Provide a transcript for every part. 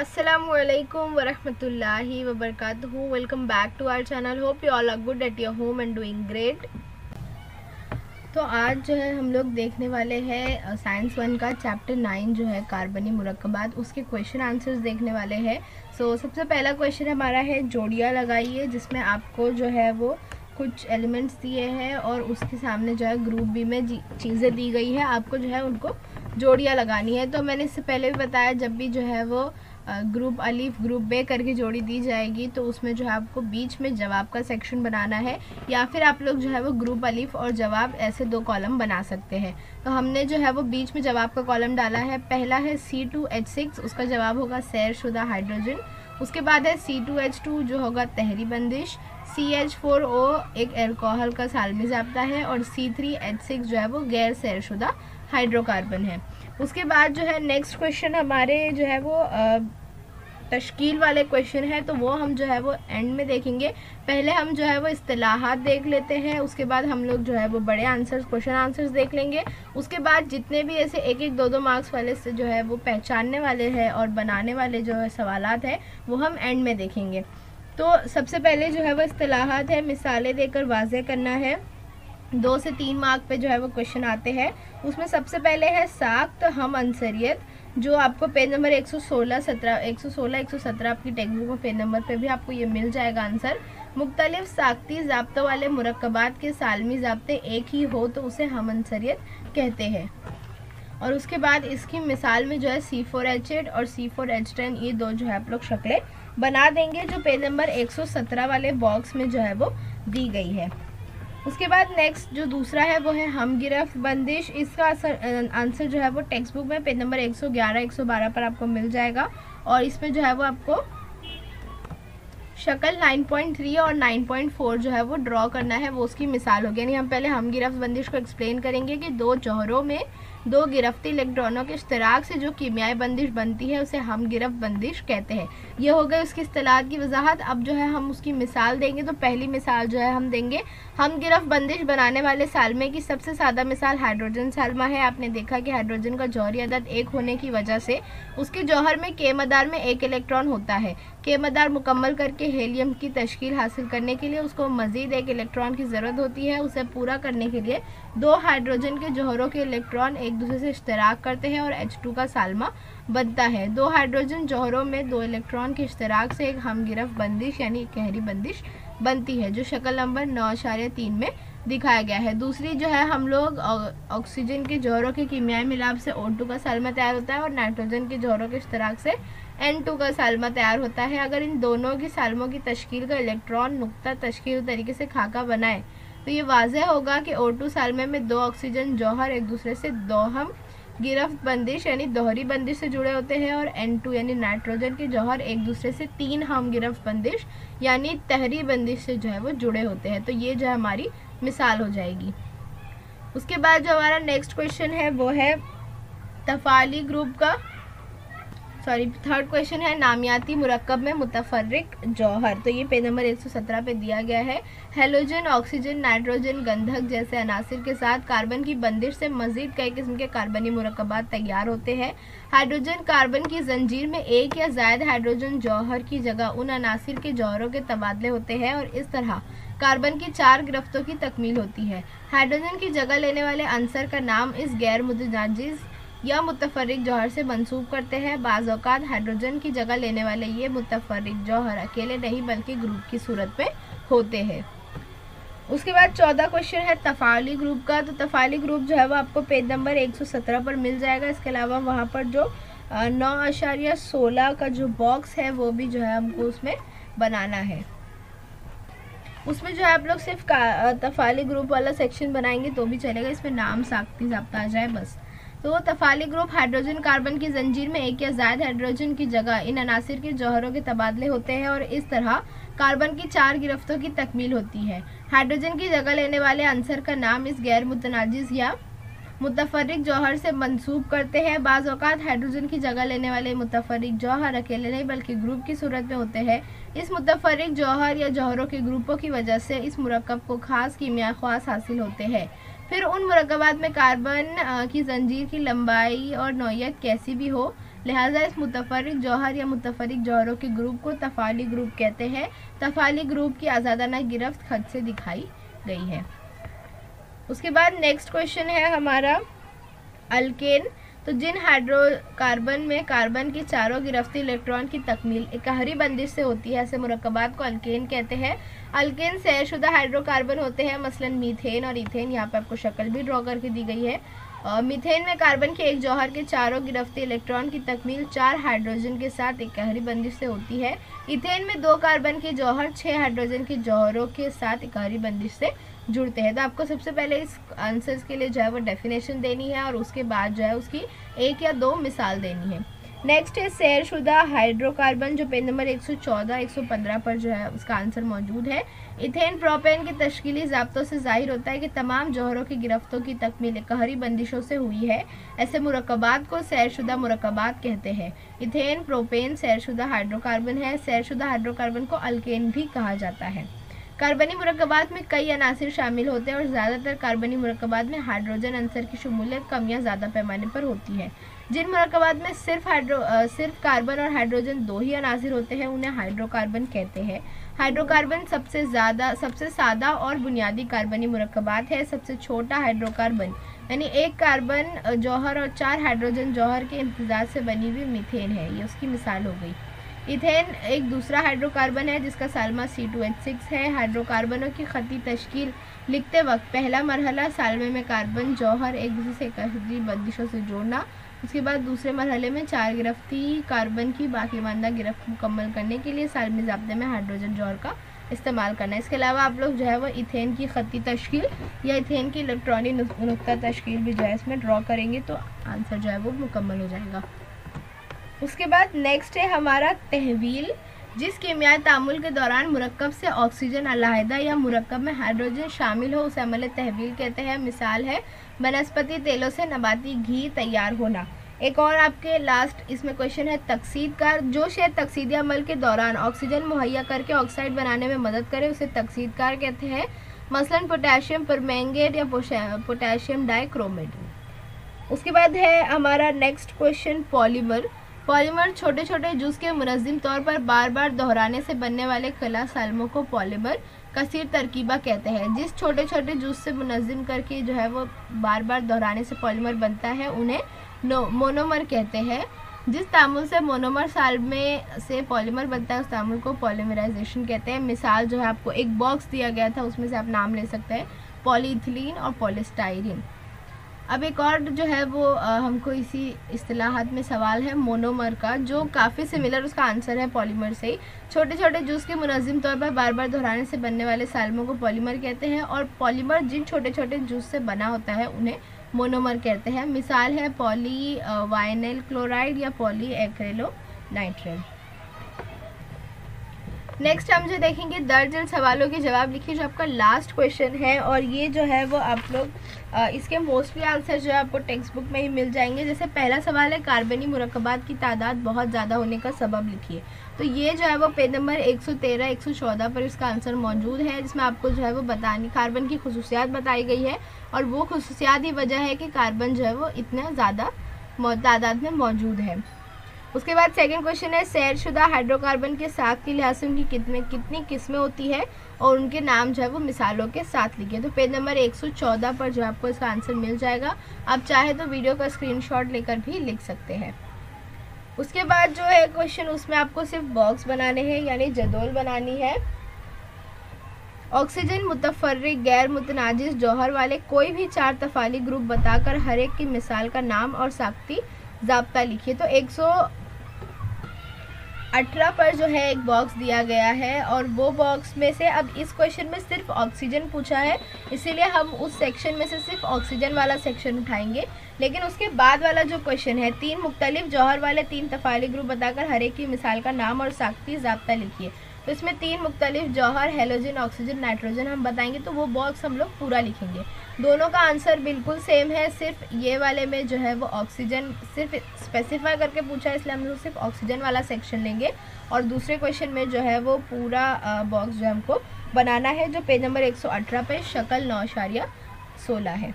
Assalamualaikum warahmatullahi wabarakatuh. Welcome back to our channel. Hope you all are good at your home and doing great. तो आज जो है हम लोग देखने वाले हैं साइंस 1 का चैप्टर 9 जो है कार्बनी मुरक्कबात, उसके क्वेश्चन आंसर्स देखने वाले हैं। सबसे पहला क्वेश्चन हमारा है जोड़ियाँ लगाइए, जिसमें आपको जो है वो कुछ एलिमेंट्स दिए हैं और उसके सामने जो है ग्रुप बी में चीज़ें दी गई है, आपको जो है उनको जोड़ियाँ लगानी है। तो मैंने इससे पहले भी बताया, जब भी जो है वो ग्रुप अलीफ ग्रुप बे करके जोड़ी दी जाएगी तो उसमें जो है आपको बीच में जवाब का सेक्शन बनाना है, या फिर आप लोग जो है वो ग्रुप अलीफ और जवाब ऐसे दो कॉलम बना सकते हैं। तो हमने जो है वो बीच में जवाब का कॉलम डाला है। पहला है C2H6, उसका जवाब होगा सैरशुदा हाइड्रोजन। उसके बाद है C2H2 जो होगा तहरी बंदिश। CH4O एक एल्कोहल का सालमी ज़ाब्ता है और C3H6 जो है वो गैर सैरशुदा हाइड्रोकार्बन है। उसके बाद जो है नेक्स्ट क्वेश्चन हमारे जो है वो तश्कील वाले क्वेश्चन है, तो वो हम जो है वो एंड में देखेंगे। पहले हम जो है वो इस्तिलाहात देख लेते हैं, उसके बाद हम लोग जो है वो बड़े आंसर्स क्वेश्चन आंसर्स देख लेंगे। उसके बाद जितने भी ऐसे एक एक दो मार्क्स वाले से जो है वो पहचानने वाले हैं और बनाने वाले जो है सवालात हैं वो हम एंड में देखेंगे। तो सबसे पहले जो है वो इस्तिलाहात है, मिसालें देकर वाज़ेह करना है। 2 से 3 मार्क पे जो है वो क्वेश्चन आते हैं। उसमें सबसे पहले है साख्त हम अंसरियत, जो आपको पेज नंबर 116 आपकी टेक्स्ट बुक में पेज नंबर पे भी आपको ये मिल जाएगा आंसर। मुख्तलिफ साख्ती ज़ाब्तों वाले मुरक्कबात के सालमी ज़ाब्ते एक ही हो तो उसे हम अंसरियत कहते हैं। और उसके बाद इसकी मिसाल में जो है C4H8 और C4H10 ये दो जो है आप लोग शक्लें बना देंगे, जो पेज नंबर 117 वाले बॉक्स में जो है वो दी गई है। उसके बाद नेक्स्ट जो दूसरा है वो है हम गिरफ्त बंदिश। इसका आंसर जो है वो टेक्स्ट बुक में पेज नंबर 111-112 पर आपको मिल जाएगा, और इसमें जो है वो आपको शक्ल 9.3 और 9.4 जो है वो ड्रॉ करना है, वो उसकी मिसाल होगी। यानी हम पहले हम गिरफ्त बंदिश को एक्सप्लेन करेंगे कि दो जौहरों में दो गिरफ्ती इलेक्ट्रॉनों के इश्तराक से जो कीमियाई बंदिश बनती है उसे हम गिरफ्त बंदिश कहते हैं। ये हो गई उसकी इस्तिलाह की वजाहत। अब जो है हम उसकी मिसाल देंगे। तो पहली मिसाल जो है हम देंगे हम गिरफ्त बंदिश बनाने वाले सालमे की। सबसे सादा मिसाल हाइड्रोजन सालमा है। आपने देखा कि हाइड्रोजन का जौहरी अदद एक होने की वजह से उसके जौहर में के मदार में एक इलेक्ट्रॉन होता है। के मदार मुकम्मल करके हेलियम की तश्कील हासिल करने के लिए उसको मज़ीद एक इलेक्ट्रॉन की ज़रूरत होती है। उसे पूरा करने के लिए दो हाइड्रोजन के जौहरों के इलेक्ट्रॉन एक दूसरे से इश्तराक करते हैं और H2 का सालमा बनता है। दो हाइड्रोजन जौहरों में दो इलेक्ट्रॉन के इश्तराक से एक हम गिरफ्त बंदिश यानी कहरी बंदिश बनती है, जो शक्ल नंबर 9.3 में दिखाया गया है। दूसरी जो है हम लोग ऑक्सीजन के जौहरों के कीमियाई मिलाप से O2 का सालमा तैयार होता है और नाइट्रोजन के जौहरों के इश्तराक से N2 का सालमा तैयार होता है। अगर इन दोनों की सालमों की तश्कील का इलेक्ट्रॉन नुक्ता तश्कील तरीके से खाका बनाए तो ये वाज़ेह होगा कि O2 सालमे में दो ऑक्सीजन जौहर एक दूसरे से दो हम गिरफ्त बंदिश यानी दोहरी बंदिश से जुड़े होते हैं, और N2 यानी नाइट्रोजन के जौहर एक दूसरे से तीन हम गिरफ्त बंदिश यानी तहरी बंदिश से जो है वो जुड़े होते हैं। तो ये जो है हमारी मिसाल हो जाएगी। उसके बाद जो हमारा नेक्स्ट क्वेश्चन है वो है तफाली ग्रुप का थर्ड क्वेश्चन है नामियाती मुरक्कब में मुतफर्रिक जौहर। तो ये पेज नंबर 117 पे दिया गया है। हेलोजन, ऑक्सीजन, नाइट्रोजन, गंधक जैसे अनासिर के साथ कार्बन की बंदिश से मजीद कई किस्म के कार्बनी मुरक्कबात तैयार होते हैं। हाइड्रोजन कार्बन की जंजीर में एक या ज़ायद हाइड्रोजन जौहर की जगह उन अनासिर के जौहरों के तबादले होते हैं और इस तरह कार्बन की 4 गिरफ्तों की तकमील होती है। हाइड्रोजन की जगह लेने वाले अंसर का नाम इस गैर मुतजाजिज या मुतफर्रिक जौहर से मंसूब करते हैं। बाज़ औक़ात हाइड्रोजन की जगह लेने वाले ये मुतफर्रिक जौहर अकेले नहीं बल्कि ग्रुप की सूरत में होते हैं। उसके बाद 14 क्वेश्चन है तफ़ाली ग्रुप का। तो तफ़ाली ग्रुप जो है वो आपको पेज नंबर 117 पर मिल जाएगा। इसके अलावा वहाँ पर जो 9.16 का जो बॉक्स है वो भी जो है हमको उसमें बनाना है। उसमें जो है आप लोग सिर्फ तफ़ाली ग्रुप वाला सेक्शन बनाएंगे तो भी चलेगा, इसमें नाम साख्ती ज़ाब्ता आ जाए बस। तो तफ़ाली ग्रुप हाइड्रोजन कार्बन की जंजीर में एक या ज़ायद हाइड्रोजन की जगह इन अनासिर के जौहरों के तबादले होते हैं और इस तरह कार्बन की 4 गिरफ्तों की तकमील होती है। हाइड्रोजन की जगह लेने वाले अंसर का नाम इस गैर मुतनाजिज या मुतफर्रिक जौहर से मंसूब करते हैं। बाज़ औक़ात हाइड्रोजन की जगह लेने वाले मुतफर्रिक जौहर अकेले नहीं बल्कि ग्रुप की सूरत में होते हैं। इस मुतफर्रिक जौहर या जौहरों के ग्रुपों की वजह से इस मुरक्कब को ख़ास कीमियाई ख़वास हासिल होते हैं। फिर उन मुरक्कबात में कार्बन की जंजीर की लंबाई और नौइयत कैसी भी हो, लिहाजा इस मुतफर्रिक जौहर या मुतफर्रिक जौहरों के ग्रुप को तफाली ग्रुप कहते हैं। तफाली ग्रुप की आज़ादाना गिरफ्त खत से दिखाई गई है। उसके बाद नेक्स्ट क्वेश्चन है हमारा अल्केन। तो जिन हाइड्रोकार्बन में कार्बन के चारों गिरफ्ती इलेक्ट्रॉन की तकमील एकहरी बंदिश से होती है, ऐसे मुरक्कबात को अल्केन कहते हैं। अल्केन सैरशुदा हाइड्रोकार्बन होते हैं, मसलन मीथेन और इथेन। यहाँ पे आपको शक्ल भी ड्रॉ करके दी गई है। मीथेन में कार्बन के एक जौहर के चारों गिरफ्ती इलेक्ट्रॉन की तकमील 4 हाइड्रोजन के साथ एकहरी बंदिश से होती है। इथेन में 2 कार्बन के जौहर 6 हाइड्रोजन के जौहरों के साथ एकहरी बंदिश से जुड़ते हैं। तो आपको सबसे पहले इस आंसर्स के लिए जो है वो डेफिनेशन देनी है और उसके बाद जो है उसकी 1 या 2 मिसाल देनी है। नेक्स्ट है सैरशुदा हाइड्रोकार्बन, जो पेज नंबर 114-115 पर जो है उसका आंसर मौजूद है। इथेन प्रोपेन के तश्कीली ज़ाब्तों से जाहिर होता है कि तमाम जौहरों की गिरफ्तों की तकमील एकहरी बंदिशों से हुई है। ऐसे मुरक्कबात को सैरशुदा मुरक्कबात कहते हैं। इथेन प्रोपेन सैरशुदा हाइड्रोकार्बन है। सैरशुदा हाइड्रोकार्बन को अल्केन भी कहा जाता है। कार्बनी मुरक्कबात में कई अनासिर शामिल होते हैं और ज़्यादातर कार्बनी मुरक्कबात में हाइड्रोजन अंसर की शमूलियत कम या ज़्यादा पैमाने पर होती है। जिन मुरक्कबात में सिर्फ कार्बन और हाइड्रोजन 2 ही अनासिर होते हैं उन्हें हाइड्रोकार्बन कहते हैं। हाइड्रोकार्बन सबसे सादा और बुनियादी कार्बनी मुरक्कबात है। सबसे छोटा हाइड्रोकार्बन यानी 1 कार्बन जौहर और 4 हाइड्रोजन जौहर के इम्तिजाज से बनी हुई मीथेन है, ये उसकी मिसाल हो गई। इथेन एक दूसरा हाइड्रोकार्बन है जिसका साल्मा C2H6 है। हाइड्रोकार्बनों की खती तश्कील लिखते वक्त पहला मरहला साल्मे में कार्बन जौहर एक दूसरे से एकहरी बंदिशों से जोड़ना, उसके बाद दूसरे मरहले में 4 गिरफ्ती कार्बन की बाकी मानदा गिरफ्त मुकम्मल करने के लिए साल्मी ज़ाब्ते में हाइड्रोजन जौहर का इस्तेमाल करना है। इसके अलावा आप लोग जो है वो इथेन की खती तश्कील या इथेन की इलेक्ट्रॉनिक नुक्ता तश्कील भी जो है इसमें ड्रॉ करेंगे तो आंसर जो है वो मुकम्मल हो जाएगा। उसके बाद नेक्स्ट है हमारा तहवील। जिस कीमियाई तामुल के दौरान मुरक्कब से ऑक्सीजन अलहदा या मुरक्कब में हाइड्रोजन शामिल हो उसे अमल तहवील कहते हैं। मिसाल है वनस्पति तेलों से नबाती घी तैयार होना। एक और आपके लास्ट इसमें क्वेश्चन है तकसीदकार। जो शय तकसीदी अमल के दौरान ऑक्सीजन मुहैया करके ऑक्साइड बनाने में मदद करे उसे तकसीदकार कहते हैं। मसलन पोटेशियम परमैंगनेट या पोटेशियम डाइक्रोमेट। उसके बाद है हमारा नेक्स्ट क्वेश्चन पॉलीमर। पॉलीमर छोटे छोटे जूस के मुनज़्ज़म तौर पर बार बार दोहराने से बनने वाले खला सालमों को पॉलीमर कसीर तरकीबा कहते हैं। जिस छोटे छोटे जूस से मुनज़्ज़म करके जो है वो बार बार दोहराने से पॉलीमर बनता है उन्हें मोनोमर कहते हैं। जिस तामुल से मोनोमर सालमे से पॉलीमर बनता है उस तामुल को पॉलीमराइजेशन कहते हैं। मिसाल जो है आपको एक बॉक्स दिया गया था उसमें से आप नाम ले सकते हैं पॉलीइथिलीन और पॉलीस्टाइरीन। अब एक और जो है वो हमको इसी इस्तिलाहात में सवाल है मोनोमर का, जो काफ़ी सिमिलर उसका आंसर है पॉलीमर से ही। छोटे छोटे जूस के मुनज़्ज़म तौर पर बार बार दोहराने से बनने वाले सालमों को पॉलीमर कहते हैं और पॉलीमर जिन छोटे छोटे जूस से बना होता है उन्हें मोनोमर कहते हैं। मिसाल है पॉली वाइनिल क्लोराइड या पॉली एक्रेलोनाइट्रेट। नेक्स्ट हम जो देखेंगे दर्जन सवालों के जवाब लिखिए जो आपका लास्ट क्वेश्चन है और ये जो है वो आप लोग इसके मोस्टली आंसर जो है आपको टेक्स्ट बुक में ही मिल जाएंगे। जैसे पहला सवाल है कार्बनी मुरक्कबात की तादाद बहुत ज़्यादा होने का सबब लिखिए, तो ये जो है वो पेज नंबर 113-114 पर इसका आंसर मौजूद है जिसमें आपको जो है वो बतानी कार्बन की खुसूसियात बताई गई है और वो खुसूसियात ही वजह है कि कार्बन जो है वो इतना ज़्यादा तादाद में मौजूद है। उसके बाद सेकंड क्वेश्चन है सैरशुदा हाइड्रोकार्बन के साथ के लिहाज से उनकी कितनी किस्में होती है और उनके नाम जो है वो मिसालों के साथ लिखिए। तो पेज नंबर 114 पर जो आपको इसका आंसर मिल जाएगा। आप चाहे तो वीडियो का स्क्रीनशॉट लेकर भी लिख सकते हैं। उसके बाद जो है क्वेश्चन उसमें आपको सिर्फ बॉक्स बनाने हैं यानी जदोल बनानी है। ऑक्सीजन मुतफर्रिक गैर मुतनाजिस जौहर वाले कोई भी 4 तफाली ग्रुप बताकर हर एक की मिसाल का नाम और साख्ती ज़ाब्ता लिखिए। तो 118 पर जो है एक बॉक्स दिया गया है और वो बॉक्स में से अब इस क्वेश्चन में सिर्फ ऑक्सीजन पूछा है इसीलिए हम उस सेक्शन में से सिर्फ ऑक्सीजन वाला सेक्शन उठाएंगे। लेकिन उसके बाद वाला जो क्वेश्चन है 3 मुख्तलिफ जौहर वाले 3 तफाली ग्रुप बताकर हर एक की मिसाल का नाम और साख्ती ज़ाब्ता लिखिए। तो इसमें 3 मुख्तलिफ जौहर हेलोजन ऑक्सीजन नाइट्रोजन हम बताएंगे तो वो बॉक्स हम लोग पूरा लिखेंगे। दोनों का आंसर बिल्कुल सेम है, सिर्फ ये वाले में जो है वो ऑक्सीजन सिर्फ स्पेसिफाई करके पूछा है इसलिए हम लोग सिर्फ ऑक्सीजन वाला सेक्शन लेंगे और दूसरे क्वेश्चन में जो है वो पूरा बॉक्स जो हमको बनाना है जो पेज नंबर 118 पे शक्ल 9.16 है।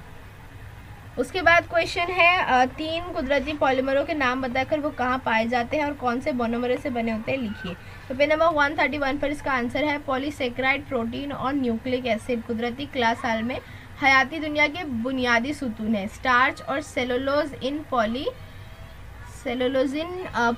उसके बाद क्वेश्चन है 3 कुदरती पॉलीमरों के नाम बताकर वो कहाँ पाए जाते हैं और कौन से मोनोमर से बने होते हैं, लिखिए। तो पेज नंबर 131 पर इसका आंसर है पॉलीसेकेराइड, प्रोटीन और न्यूक्लिक एसिड कुदरती क्लास साल में हयाती दुनिया के बुनियादी सुतून है। स्टार्च और सेलुलोज इन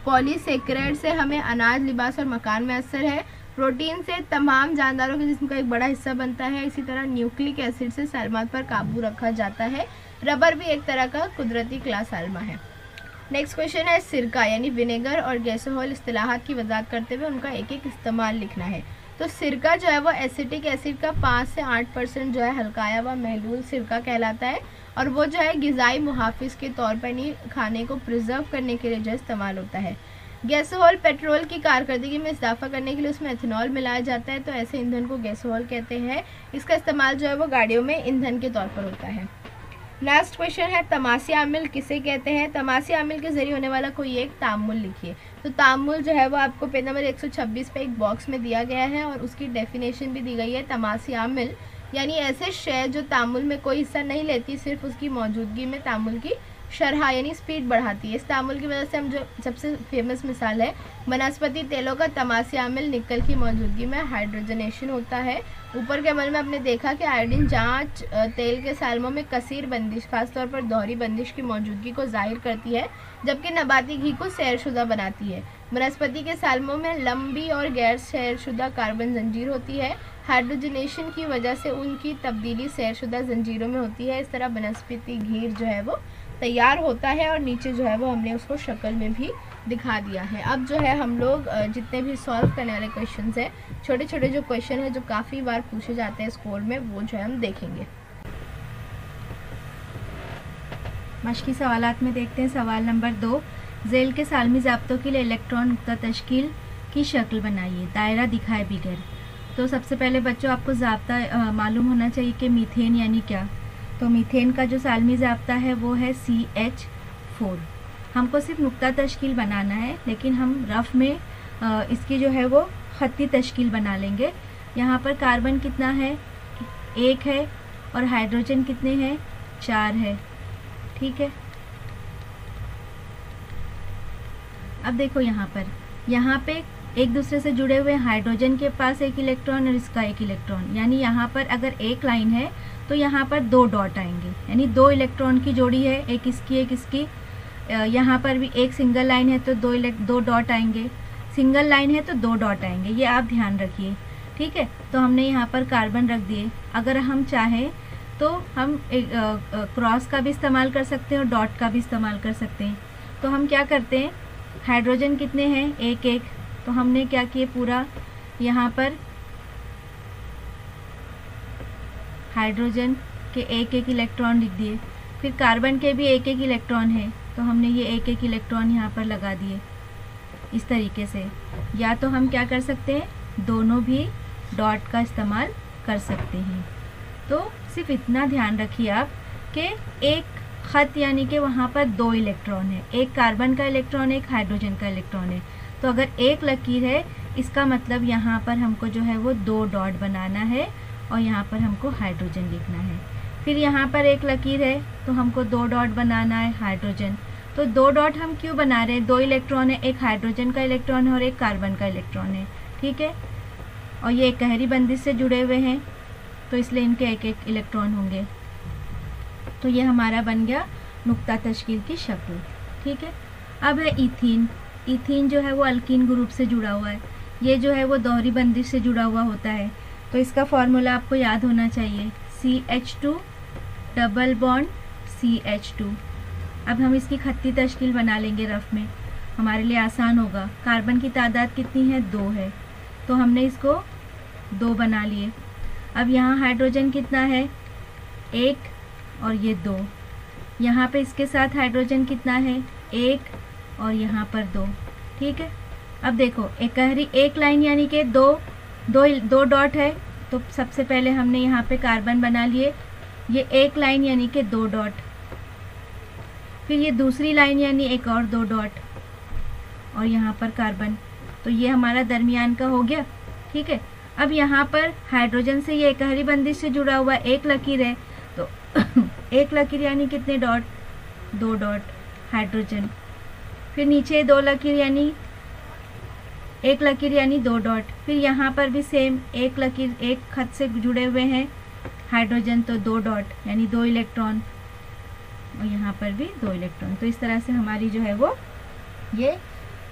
पॉलीसेकेराइड से हमें अनाज, लिबास और मकान में असर है। प्रोटीन से तमाम जानदारों के जिस्म का एक बड़ा हिस्सा बनता है। इसी तरह न्यूक्लिक एसिड से सलमत पर काबू रखा जाता है। रबर भी एक तरह का कुदरती क्लास साल्मा है। नेक्स्ट क्वेश्चन है सिरका यानी विनेगर और गैसोहॉल इस्तिलाहात की वजाहत करते हुए उनका एक एक इस्तेमाल लिखना है। तो सिरका जो है वो एसिटिक एसिड का 5 से 8% जो है हल्काया व महलूल सिरका कहलाता है और वो जो है ग़िज़ाई मुहाफ़िज़ के तौर पर नहीं खाने को प्रिजर्व करने के लिए जो इस्तेमाल होता है। गैसोहॉल पेट्रोल की कारकर्दगी में इजाफा करने के लिए उसमें एथेनॉल मिलाया जाता है, तो ऐसे ईंधन को गैसोहॉल कहते हैं। इसका इस्तेमाल जो है वो गाड़ियों में ईंधन के तौर पर होता है। नेक्स्ट क्वेश्चन है तमासी आमिल किसे कहते हैं। तमासी आमिल के जरिए होने वाला कोई एक तामुल लिखिए। तो तामुल जो है वो आपको पेज नंबर 126 पे एक बॉक्स में दिया गया है और उसकी डेफिनेशन भी दी गई है। तमासी आमिल यानी ऐसे शय जो तामुल में कोई हिस्सा नहीं लेती, सिर्फ उसकी मौजूदगी में तामुल की शरह यानी स्पीड बढ़ाती है। इस तामुल की वजह से हम जो सबसे फेमस मिसाल है वनस्पति तेलों का तमासी आमिल निकल की मौजूदगी में हाइड्रोजनेशन होता है। ऊपर के अमल में आपने देखा कि आयोडीन जांच तेल के साल्मों में कसीर बंदिश खासतौर पर दोहरी बंदिश की मौजूदगी को जाहिर करती है, जबकि नबाती घी को सैरशुदा बनाती है। वनस्पति के साल्मों में लंबी और गैर सैरशुदा कार्बन जंजीर होती है। हाइड्रोजनेशन की वजह से उनकी तब्दीली सैरशुदा जंजीरों में होती है। इस तरह वनस्पति घी जो है वो तैयार होता है और नीचे जो है वो हमने उसको शक्ल में भी दिखा दिया है। अब जो है हम लोग जितने भी सॉल्व करने वाले क्वेश्चंस हैं, छोटे छोटे जो क्वेश्चन हैं जो काफ़ी बार पूछे जाते हैं स्कूल में, वो जो है हम देखेंगे। मश्की सवालात में देखते हैं सवाल नंबर 2। जेल के सालमी ज़ाब्तों के लिए इलेक्ट्रॉन नुक्ता तश्कील की शक्ल बनाइए, दायरा दिखाए बिगर। तो सबसे पहले बच्चों आपको ज़ाब्ता मालूम होना चाहिए कि मीथेन यानी क्या। तो मीथेन का जो सालमी ज़ाब्ता है वो है CH4। हमको सिर्फ नुक्ता तश्कील बनाना है, लेकिन हम रफ में इसकी जो है वो खत्ती तश्कील बना लेंगे। यहाँ पर कार्बन कितना है, 1 है और हाइड्रोजन कितने हैं, 4 है। ठीक है, अब देखो यहाँ पे एक दूसरे से जुड़े हुए हाइड्रोजन के पास एक इलेक्ट्रॉन और इसका एक इलेक्ट्रॉन, यानी यहाँ पर अगर एक लाइन है तो यहाँ पर 2 डॉट आएंगे, यानी 2 इलेक्ट्रॉन की जोड़ी है, एक इसकी। यहाँ पर भी एक सिंगल लाइन है तो 2 डॉट आएंगे, सिंगल लाइन है तो 2 डॉट आएंगे, ये आप ध्यान रखिए। ठीक है, तो हमने यहाँ पर कार्बन रख दिए। अगर हम चाहें तो हम क्रॉस का भी इस्तेमाल कर सकते हैं और डॉट का भी इस्तेमाल कर सकते हैं। तो हम क्या करते हैं, हाइड्रोजन कितने हैं, 1 तो हमने क्या किए, पूरा यहाँ पर हाइड्रोजन के 1 इलेक्ट्रॉन लिख दिए। फिर कार्बन के भी 1 इलेक्ट्रॉन है तो हमने ये 1 इलेक्ट्रॉन यहाँ पर लगा दिए इस तरीके से। या तो हम क्या कर सकते हैं, दोनों भी डॉट का इस्तेमाल कर सकते हैं। तो सिर्फ इतना ध्यान रखिए आप कि एक ख़त यानी कि वहाँ पर 2 इलेक्ट्रॉन है, एक कार्बन का इलेक्ट्रॉन, एक हाइड्रोजन का इलेक्ट्रॉन है। तो अगर एक लकीर है इसका मतलब यहाँ पर हमको जो है वो 2 डॉट बनाना है और यहाँ पर हमको हाइड्रोजन लिखना है। फिर यहाँ पर एक लकीर है तो हमको 2 डॉट बनाना है, हाइड्रोजन। तो 2 डॉट हम क्यों बना रहे हैं, 2 इलेक्ट्रॉन है, एक हाइड्रोजन का इलेक्ट्रॉन है और एक कार्बन का इलेक्ट्रॉन है। ठीक है, और ये एक गहरी बंदिश से जुड़े हुए हैं तो इसलिए इनके 1 इलेक्ट्रॉन होंगे। तो ये हमारा बन गया नुक्ता तश्कील की शक्ल। ठीक है, अब है ईथीन। ईथीन जो है वो अल्कीन ग्रुप से जुड़ा हुआ है, ये जो है वो दोहरी बंदिश से जुड़ा हुआ होता है। तो इसका फॉर्मूला आपको याद होना चाहिए, CH2 डबल बॉन्ड CH2। अब हम इसकी खत्ती तश्कील बना लेंगे रफ में, हमारे लिए आसान होगा। कार्बन की तादाद कितनी है, 2 है, तो हमने इसको 2 बना लिए। अब यहाँ हाइड्रोजन कितना है, 1 और ये 2। यहाँ पे इसके साथ हाइड्रोजन कितना है, 1 और यहाँ पर 2। ठीक है, अब देखो एक लाइन यानी कि 2 डॉट है, तो सबसे पहले हमने यहाँ पे कार्बन बना लिए। ये एक लाइन यानी कि 2 डॉट, फिर ये दूसरी लाइन यानी एक और 2 डॉट और यहाँ पर कार्बन। तो ये हमारा दरमियान का हो गया। ठीक है, अब यहाँ पर हाइड्रोजन से ये एकहरी बंदिश से जुड़ा हुआ एक लकीर है, तो एक लकीर यानी कितने डॉट, 2 डॉट हाइड्रोजन। फिर नीचे 2 लकीर यानी 1 लकीर यानी 2 डॉट। फिर यहाँ पर भी सेम, एक लकीर एक खत से जुड़े हुए हैं हाइड्रोजन, तो 2 डॉट यानी 2 इलेक्ट्रॉन, और यहाँ पर भी 2 इलेक्ट्रॉन। तो इस तरह से हमारी जो है वो ये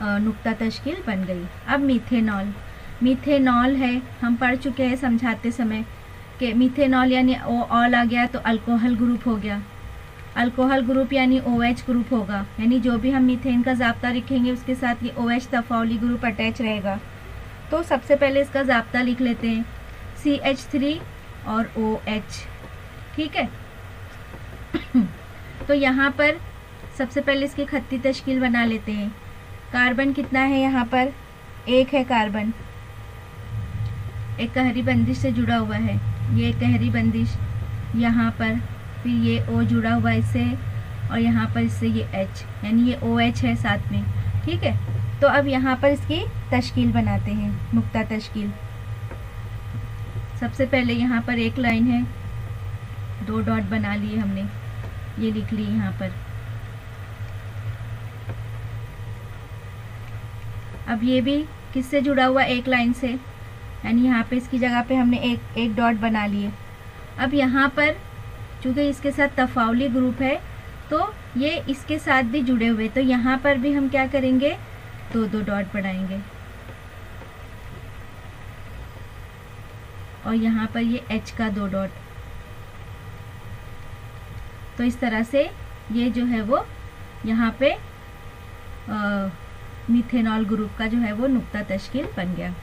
नुक्ता तश्कील बन गई। अब मीथेनॉल, मीथेनॉल है, हम पढ़ चुके हैं समझाते समय कि मीथेनॉल यानी ऑल आ गया तो अल्कोहल ग्रुप हो गया। अल्कोहल ग्रुप यानी OH ग्रुप होगा, यानी जो भी हम मीथेन का जाब्ता लिखेंगे उसके साथ ये OH तफाउली ग्रुप अटैच रहेगा। तो सबसे पहले इसका जाब्ता लिख लेते हैं, CH3 और OH, ठीक है। तो यहाँ पर सबसे पहले इसकी खत्ती तश्कील बना लेते हैं। कार्बन कितना है यहाँ पर, 1 है कार्बन, एक कहरी बंदिश से जुड़ा हुआ है, ये कहरी बंदिश यहाँ पर, फिर ये O जुड़ा हुआ इससे, और यहाँ पर इससे ये H, यानी ये OH है साथ में, ठीक है। तो अब यहाँ पर इसकी तश्कील बनाते हैं, नुक्ता तश्कील। सबसे पहले यहाँ पर एक लाइन है, 2 डॉट बना लिए हमने, ये लिख ली यहाँ पर। अब ये भी किससे जुड़ा हुआ, एक लाइन से, यानी यहाँ पे इसकी जगह पे हमने एक डॉट बना लिए। अब यहाँ पर चूँकि इसके साथ तफाउली ग्रुप है तो ये इसके साथ भी जुड़े हुए, तो यहाँ पर भी हम क्या करेंगे, 2 डॉट बढ़ाएंगे, और यहाँ पर ये H का 2 डॉट। तो इस तरह से ये जो है वो यहाँ पे मीथेनॉल ग्रुप का जो है वो नुक्ता तश्कील बन गया,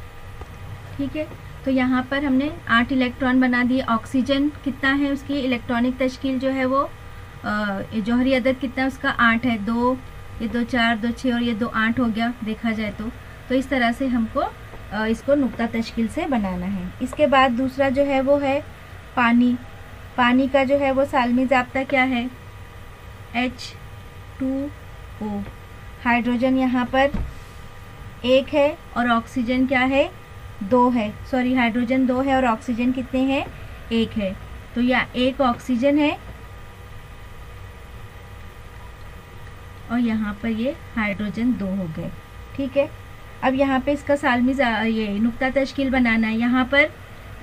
ठीक है। तो यहाँ पर हमने 8 इलेक्ट्रॉन बना दिए। ऑक्सीजन कितना है, उसकी इलेक्ट्रॉनिक तश्कील जो है वो जौहरी अदद कितना है उसका, 8 है। 2 ये 2 4 2 6 और ये 2 8 हो गया देखा जाए तो इस तरह से हमको इसको नुक्ता तश्कील से बनाना है। इसके बाद दूसरा जो है वो है पानी। पानी का जो है वो सालमी ज़ाब्ता क्या है, H2O। हाइड्रोजन यहाँ पर 1 है और ऑक्सीजन क्या है, 2 है, सॉरी हाइड्रोजन 2 है और ऑक्सीजन कितने हैं, 1 है। तो या 1 ऑक्सीजन है और यहाँ पर ये हाइड्रोजन 2 हो गए, ठीक है। अब यहाँ पे इसका सालमी ये नुक्ता तश्कील बनाना है। यहाँ पर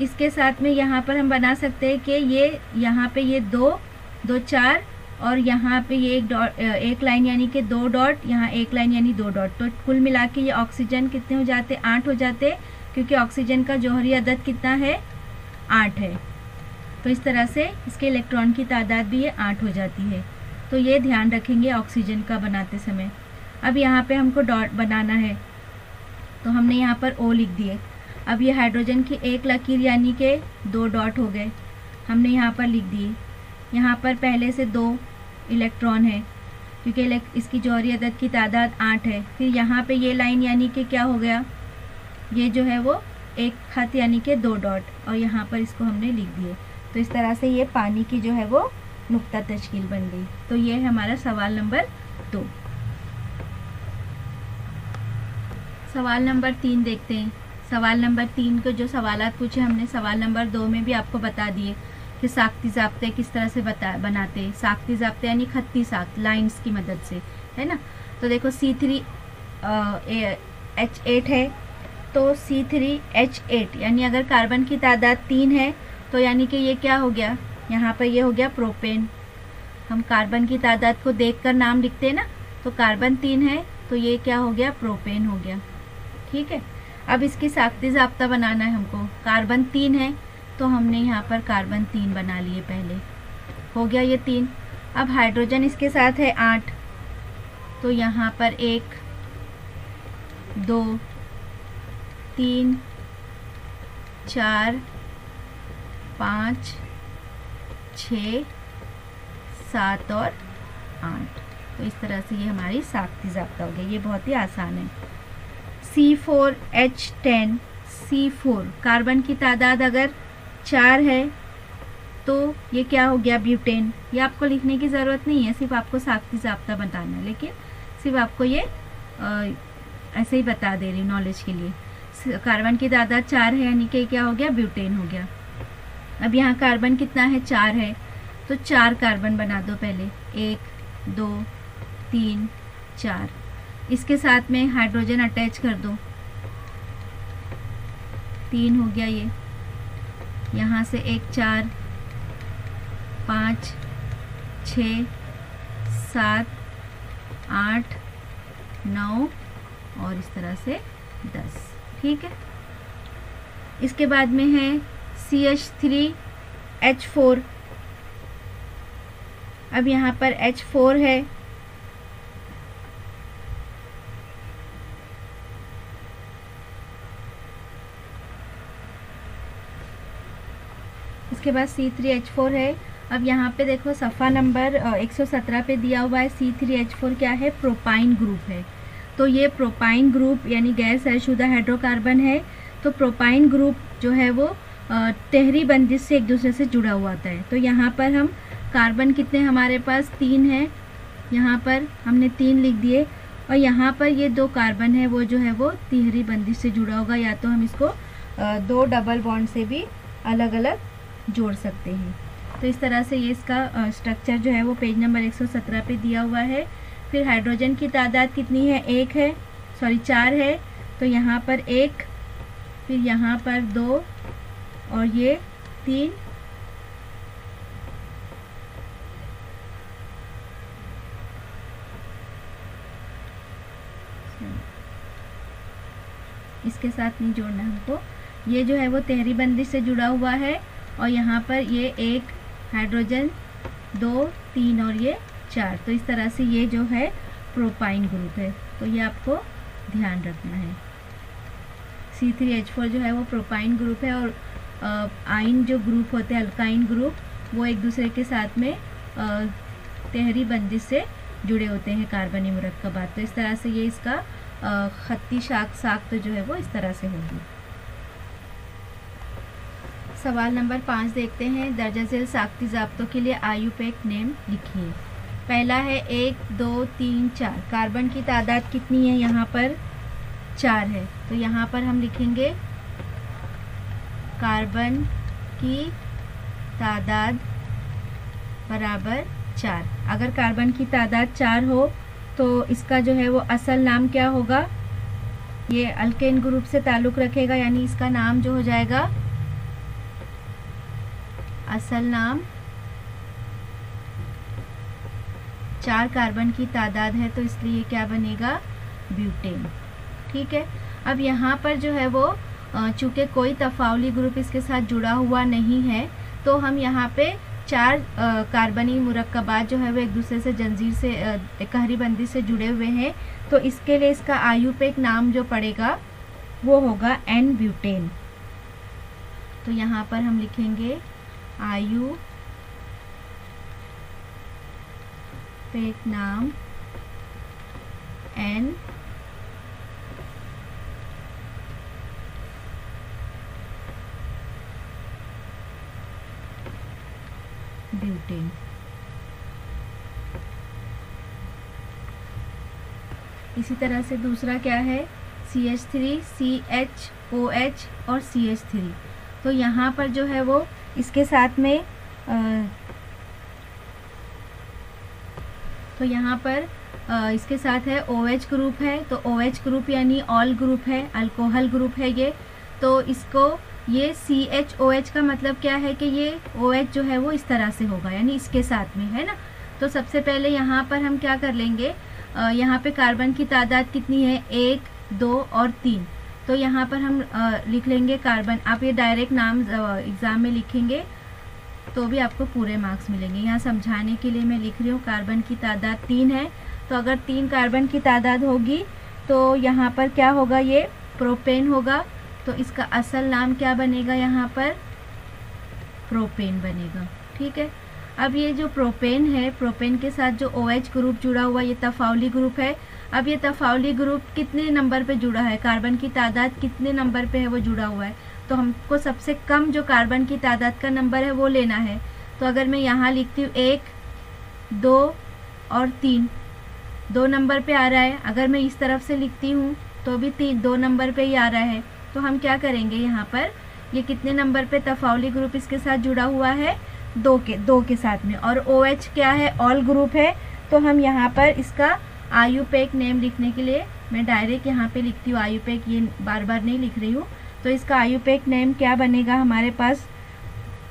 इसके साथ में यहाँ पर हम बना सकते हैं कि ये यहाँ पे ये 2 2 4 और यहाँ पे ये एक लाइन यानी कि 2 डॉट, यहाँ एक लाइन यानी 2 डॉट। तो कुल मिला के ये ऑक्सीजन कितने हो जाते, 8 हो जाते, क्योंकि ऑक्सीजन का जौहरी अदद कितना है, 8 है। तो इस तरह से इसके इलेक्ट्रॉन की तादाद भी ये 8 हो जाती है। तो ये ध्यान रखेंगे ऑक्सीजन का बनाते समय। अब यहाँ पे हमको डॉट बनाना है, तो हमने यहाँ पर O लिख दिए। अब ये हाइड्रोजन की एक लकीर यानी कि 2 डॉट हो गए, हमने यहाँ पर लिख दिए। यहाँ पर पहले से 2 इलेक्ट्रॉन है क्योंकि इसकी जौहरी अदद की तादाद 8 है। फिर यहाँ पे ये लाइन यानी कि क्या हो गया, ये जो है वो एक खत यानी कि 2 डॉट, और यहाँ पर इसको हमने लिख दिए। तो इस तरह से ये पानी की जो है वो नुक्ता तश्कील बन गई। तो ये है हमारा सवाल नंबर 2। सवाल नंबर 3 देखते हैं। सवाल नंबर 3 को जो सवालात पूछे हमने सवाल नंबर 2 में भी आपको बता दिए कि साख्ती ज़ाब्ते किस तरह से बनाते हैं। साख्ती ज़ाब्ते यानी खत्ती साख्त, लाइंस की मदद से, है ना। तो देखो C3H8 है, तो C3H8 यानी अगर कार्बन की तादाद 3 है तो यानी कि ये क्या हो गया, यहाँ पर ये हो गया प्रोपेन। हम कार्बन की तादाद को देखकर नाम लिखते हैं ना, तो कार्बन 3 है तो ये क्या हो गया, प्रोपेन हो गया, ठीक है। अब इसकी साख्ती ज़ाब्ता बनाना है हमको। कार्बन 3 है तो हमने यहाँ पर कार्बन 3 बना लिए, पहले हो गया ये 3। अब हाइड्रोजन इसके साथ है 8, तो यहाँ पर 1 2 3 4 5 6 7 और 8। तो इस तरह से ये हमारी साख्ती ज़ाब्ता हो गया। ये बहुत ही आसान है। C4H10, C4 कार्बन की तादाद अगर 4 है तो ये क्या हो गया, ब्यूटेन। ये आपको लिखने की ज़रूरत नहीं है, सिर्फ आपको साख्ती ज़ाब्ता बताना है, लेकिन सिर्फ आपको ये ऐसे ही बता दे रही हूँ नॉलेज के लिए। कार्बन की तादाद 4 है यानी कि क्या हो गया, ब्यूटेन हो गया। अब यहाँ कार्बन कितना है, 4 है, तो 4 कार्बन बना दो पहले, 1 2 3 4। इसके साथ में हाइड्रोजन अटैच कर दो, 3 हो गया ये। यहाँ से 1 4 5 6 7 8 9 और इस तरह से 10। ठीक है। इसके बाद में है CH3H4। अब यहाँ पर H4 है, इसके बाद C3H4 है। अब यहाँ पे देखो सफ़ा नंबर 117 पे दिया हुआ है C3H4 क्या है, प्रोपाइन ग्रुप है। तो ये प्रोपाइन ग्रुप यानी गैर सहशुदा हाइड्रोकार्बन है। तो प्रोपाइन ग्रुप जो है वो तहरी बंदिश से एक दूसरे से जुड़ा हुआ होता है। तो यहाँ पर हम कार्बन कितने हमारे पास 3 हैं, यहाँ पर हमने 3 लिख दिए। और यहाँ पर ये 2 कार्बन है वो जो है वो तिहरी बंदिश से जुड़ा होगा, या तो हम इसको 2 डबल बॉन्ड से भी अलग अलग जोड़ सकते हैं। तो इस तरह से ये इसका स्ट्रक्चर जो है वो पेज नंबर 117 पे दिया हुआ है। फिर हाइड्रोजन की तादाद कितनी है, 4 है। तो यहाँ पर 1, फिर यहाँ पर 2 और ये 3। इसके साथ नहीं जोड़ना हमको, ये जो है वो तहरी बंदिश से जुड़ा हुआ है। और यहाँ पर ये 1 हाइड्रोजन, 2 3 और ये 4। तो इस तरह से ये जो है प्रोपाइन ग्रुप है। तो ये आपको ध्यान रखना है। C3H4 जो है वो प्रोपाइन ग्रुप है। और आइन जो ग्रुप होते हैं, अल्काइन ग्रुप, वो एक दूसरे के साथ में तहरी बंदिश से जुड़े होते हैं कार्बनी मुरक्कबात। तो इस तरह से ये इसका खत्ती साख्त जो है वो इस तरह से होगी। सवाल नंबर 5 देखते हैं। दर्जा झेल साख्ती ज़ाब्तों के लिए IUPAC नेम लिखिए। पहला है 1 2 3 4। कार्बन की तादाद कितनी है, यहाँ पर 4 है। तो यहाँ पर हम लिखेंगे कार्बन की तादाद बराबर 4। अगर कार्बन की तादाद 4 हो तो इसका जो है वो असल नाम क्या होगा, ये अल्केन ग्रुप से ताल्लुक़ रखेगा, यानी इसका नाम जो हो जाएगा असल नाम। 4 कार्बन की तादाद है तो इसलिए क्या बनेगा, ब्यूटेन। ठीक है। अब यहाँ पर जो है वो चूँकि कोई तफाउली ग्रुप इसके साथ जुड़ा हुआ नहीं है, तो हम यहाँ पे 4 कार्बनी मुरक्कबात जो है वो एक दूसरे से जंजीर से कहरी बंदी से जुड़े हुए हैं। तो इसके लिए इसका IUPAC नाम जो पड़ेगा वो होगा N ब्यूटेन। तो यहाँ पर हम लिखेंगे IUPAC नाम N ब्यूटेन। इसी तरह से दूसरा क्या है, CH3, CHOH और CH3। तो यहाँ पर जो है वो इसके साथ में तो यहाँ पर इसके साथ है OH ग्रुप है। तो OH ग्रुप यानी ऑल ग्रुप है, अल्कोहल ग्रुप है ये। तो इसको ये CHOH का मतलब क्या है कि ये OH जो है वो इस तरह से होगा, यानी इसके साथ में है ना। तो सबसे पहले यहाँ पर हम क्या कर लेंगे, यहाँ पे कार्बन की तादाद कितनी है, 1 2 और 3। तो यहाँ पर हम लिख लेंगे कार्बन। आप ये डायरेक्ट नाम एग्ज़ाम में लिखेंगे तो भी आपको पूरे मार्क्स मिलेंगे। यहाँ समझाने के लिए मैं लिख रही हूँ कार्बन की तादाद 3 है। तो अगर 3 कार्बन की तादाद होगी तो यहाँ पर क्या होगा, ये प्रोपेन होगा। तो इसका असल नाम क्या बनेगा, यहाँ पर प्रोपेन बनेगा। ठीक है। अब ये जो प्रोपेन है, प्रोपेन के साथ जो OH ग्रुप जुड़ा हुआ, ये तफाउली ग्रुप है। अब ये तफाउली ग्रुप कितने नंबर पे जुड़ा है, कार्बन की तादाद कितने नंबर पे है वो जुड़ा हुआ है। तो हमको सबसे कम जो कार्बन की तादाद का नंबर है वो लेना है। तो अगर मैं यहाँ लिखती हूँ 1 2 और 3, 2 नंबर पे आ रहा है। अगर मैं इस तरफ से लिखती हूँ तो भी 2 नंबर पे ही आ रहा है। तो हम क्या करेंगे, यहाँ पर ये कितने नंबर पे तफाउली ग्रुप इसके साथ जुड़ा हुआ है, दो के साथ में, और OH क्या है, ऑल ग्रुप है। तो हम यहाँ पर इसका IUPAC नेम लिखने के लिए मैं डायरेक्ट यहाँ पे लिखती हूँ IUPAC, ये बार बार नहीं लिख रही हूँ। तो इसका IUPAC नेम क्या बनेगा, हमारे पास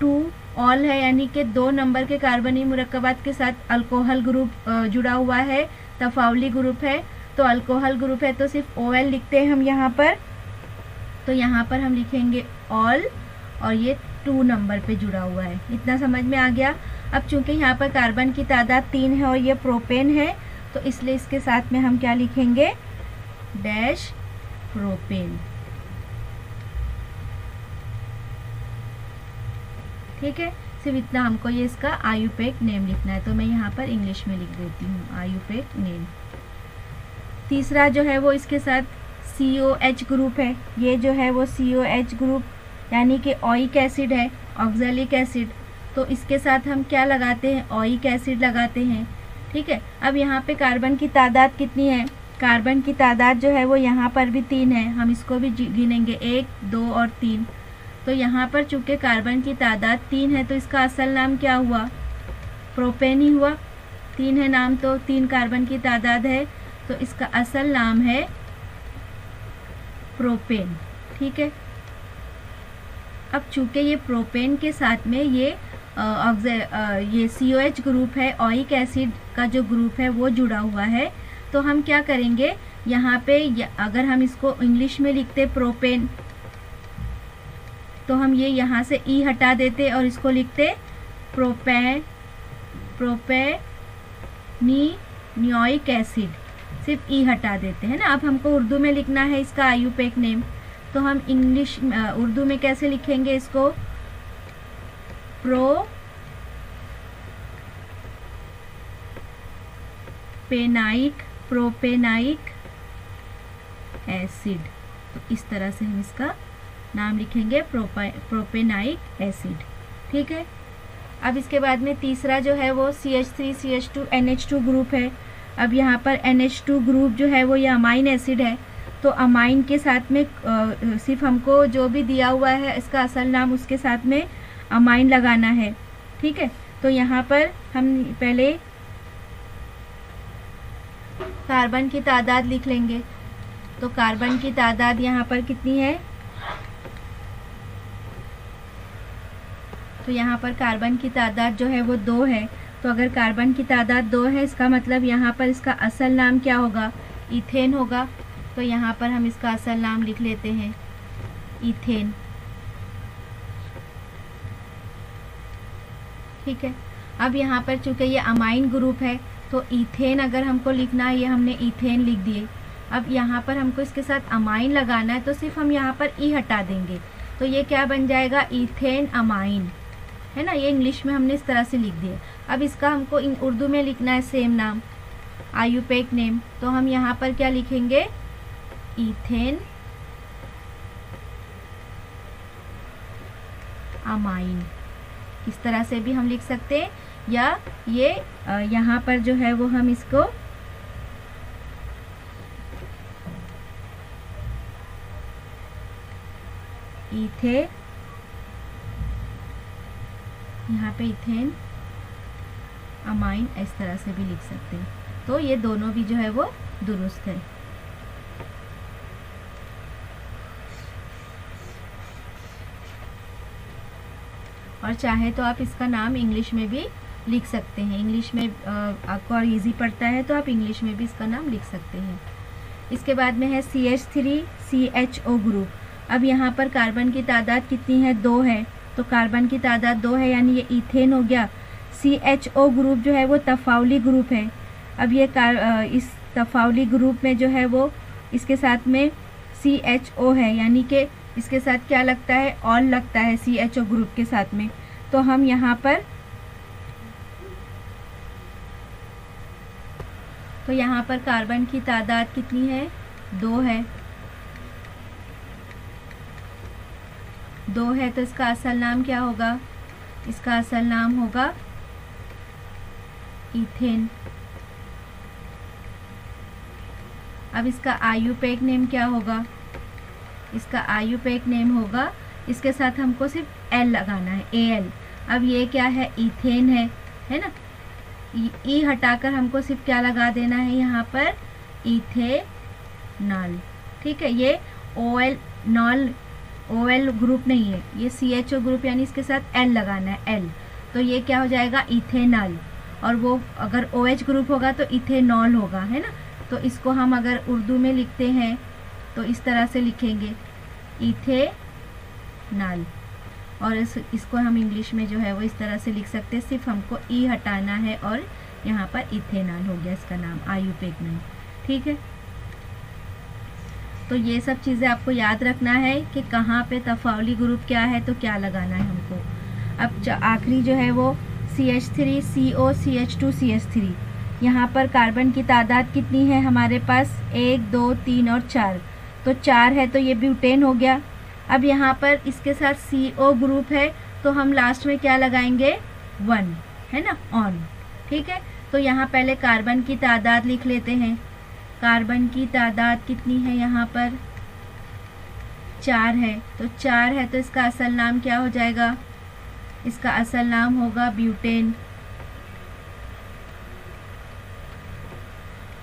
2 ऑल है, यानी कि 2 नंबर के कार्बनी मुरक्कबात के साथ अल्कोहल ग्रुप जुड़ा हुआ है, तफावली ग्रुप है। तो अल्कोहल ग्रुप है तो सिर्फ OL लिखते हैं हम यहाँ पर। तो यहाँ पर हम लिखेंगे ऑल, और ये 2 नंबर पे जुड़ा हुआ है। इतना समझ में आ गया। अब चूंकि यहाँ पर कार्बन की तादाद 3 है और ये प्रोपेन है, तो इसलिए इसके साथ में हम क्या लिखेंगे, डैश प्रोपेन। ठीक है, सिर्फ इतना हमको ये इसका IUPAC नेम लिखना है। तो मैं यहाँ पर इंग्लिश में लिख देती हूँ IUPAC नेम। तीसरा जो है वो इसके साथ COH ग्रुप है। ये जो है वो COH ग्रुप यानी कि ओइक एसिड है, ऑक्सैलिक एसिड। तो इसके साथ हम क्या लगाते हैं, ओइक एसिड लगाते हैं। ठीक है, अब यहाँ पे कार्बन की तादाद कितनी है, कार्बन की तादाद जो है वो यहाँ पर भी 3 है, हम इसको भी गिनेंगे 1, 2 और 3। तो यहाँ पर चूंकि कार्बन की तादाद 3 है तो इसका असल नाम क्या हुआ, प्रोपेन ही हुआ। 3 है नाम तो 3 कार्बन की तादाद है, तो इसका असल नाम है प्रोपेन। ठीक है, अब चूंकि ये प्रोपेन के साथ में ये COH ग्रुप है, ओइक एसिड का जो ग्रुप है वो जुड़ा हुआ है, तो हम क्या करेंगे, यहाँ पे अगर हम इसको इंग्लिश में लिखते प्रोपेन, तो हम ये यहाँ से ई हटा देते और इसको लिखते प्रोपेनियोइक एसिड, सिर्फ ई हटा देते हैं ना। अब हमको उर्दू में लिखना है इसका IUPAC नेम, तो हम इंग्लिश उर्दू में कैसे लिखेंगे इसको, प्रोपेनाइक एसिड। तो इस तरह से हम इसका नाम लिखेंगे प्रोपेनाइक एसिड। ठीक है, अब इसके बाद में तीसरा जो है वो CH3CH2 NH2 ग्रुप है। अब यहाँ पर NH2 ग्रुप जो है वो ये अमाइन एसिड है। तो अमाइन के साथ में सिर्फ हमको जो भी दिया हुआ है इसका असल नाम उसके साथ में अमाइन लगाना है। ठीक है, तो यहाँ पर हम पहले कार्बन की तादाद लिख लेंगे। तो कार्बन की तादाद यहाँ पर कितनी है, तो यहाँ पर कार्बन की तादाद जो है वो 2 है। तो अगर कार्बन की तादाद 2 है, इसका मतलब यहाँ पर इसका असल नाम क्या होगा, इथेन होगा। तो यहाँ पर हम इसका असल नाम लिख लेते हैं इथेन। ठीक है, अब यहाँ पर चूंकि ये अमाइन ग्रुप है तो इथेन अगर हमको लिखना है, ये हमने इथेन लिख दिए। अब यहाँ पर हमको इसके साथ अमाइन लगाना है, तो सिर्फ हम यहाँ पर ई हटा देंगे, तो ये क्या बन जाएगा, इथेन अमाइन, है ना। ये इंग्लिश में हमने इस तरह से लिख दिया। अब इसका हमको उर्दू में लिखना है सेम नाम, IUPAC नेम। तो हम यहाँ पर क्या लिखेंगे, इथेन अमाइन। इस तरह से भी हम लिख सकते हैं, या ये यहाँ पर जो है वो हम इसको यहाँ पे इथेन अमाइन इस तरह से भी लिख सकते हैं। तो ये दोनों भी जो है वो दुरुस्त है। और चाहे तो आप इसका नाम इंग्लिश में भी लिख सकते हैं, इंग्लिश में आपको और इजी पड़ता है तो आप इंग्लिश में भी इसका नाम लिख सकते हैं। इसके बाद में है CH3CHO ग्रुप। अब यहाँ पर कार्बन की तादाद कितनी है, 2 है। तो कार्बन की तादाद 2 है, यानी ये इथेन हो गया। CHO ग्रुप जो है वो तफावली ग्रुप है। अब ये इस तफावली ग्रुप में जो है वो इसके साथ में CHO है, यानी कि इसके साथ क्या लगता है, ऑल लगता है CHO ग्रुप के साथ में। तो हम यहाँ पर कार्बन की तादाद कितनी है, 2 है। 2 है तो इसका असल नाम क्या होगा, इसका असल नाम होगा इथेन। अब इसका IUPAC नेम क्या होगा, इसका IUPAC नेम होगा, इसके साथ हमको सिर्फ L लगाना है, AL। अब ये क्या है, इथेन है ना। ई हटाकर हमको सिर्फ क्या लगा देना है यहाँ पर, इथेनॉल। ठीक है, ये OL नॉल OL ग्रुप नहीं है, ये CHO ग्रुप, यानी इसके साथ L लगाना है, L। तो ये क्या हो जाएगा, इथेनॉल। और वो अगर OH ग्रुप होगा तो इथेनॉल होगा, है ना। तो इसको हम अगर उर्दू में लिखते हैं तो इस तरह से लिखेंगे, इथेनॉल। और इसको हम इंग्लिश में जो है वो इस तरह से लिख सकते हैं, सिर्फ हमको ई हटाना है और यहाँ पर इथेनॉल हो गया इसका नाम, आयुपेक नहीं। ठीक है, तो ये सब चीज़ें आपको याद रखना है कि कहाँ पे तफावली ग्रुप क्या है तो क्या लगाना है हमको। अब आखिरी जो है वो CH3 CO CH2 CH3, यहाँ पर कार्बन की तादाद कितनी है हमारे पास, 1 2 3 और 4। तो 4 है तो ये ब्यूटेन हो गया। अब यहाँ पर इसके साथ CO ग्रुप है तो हम लास्ट में क्या लगाएंगे, 1, है ना, ऑन। ठीक है, तो यहाँ पहले कार्बन की तादाद लिख लेते हैं। कार्बन की तादाद कितनी है यहाँ पर, 4 है। तो 4 है तो इसका असल नाम क्या हो जाएगा, इसका असल नाम होगा ब्यूटेन।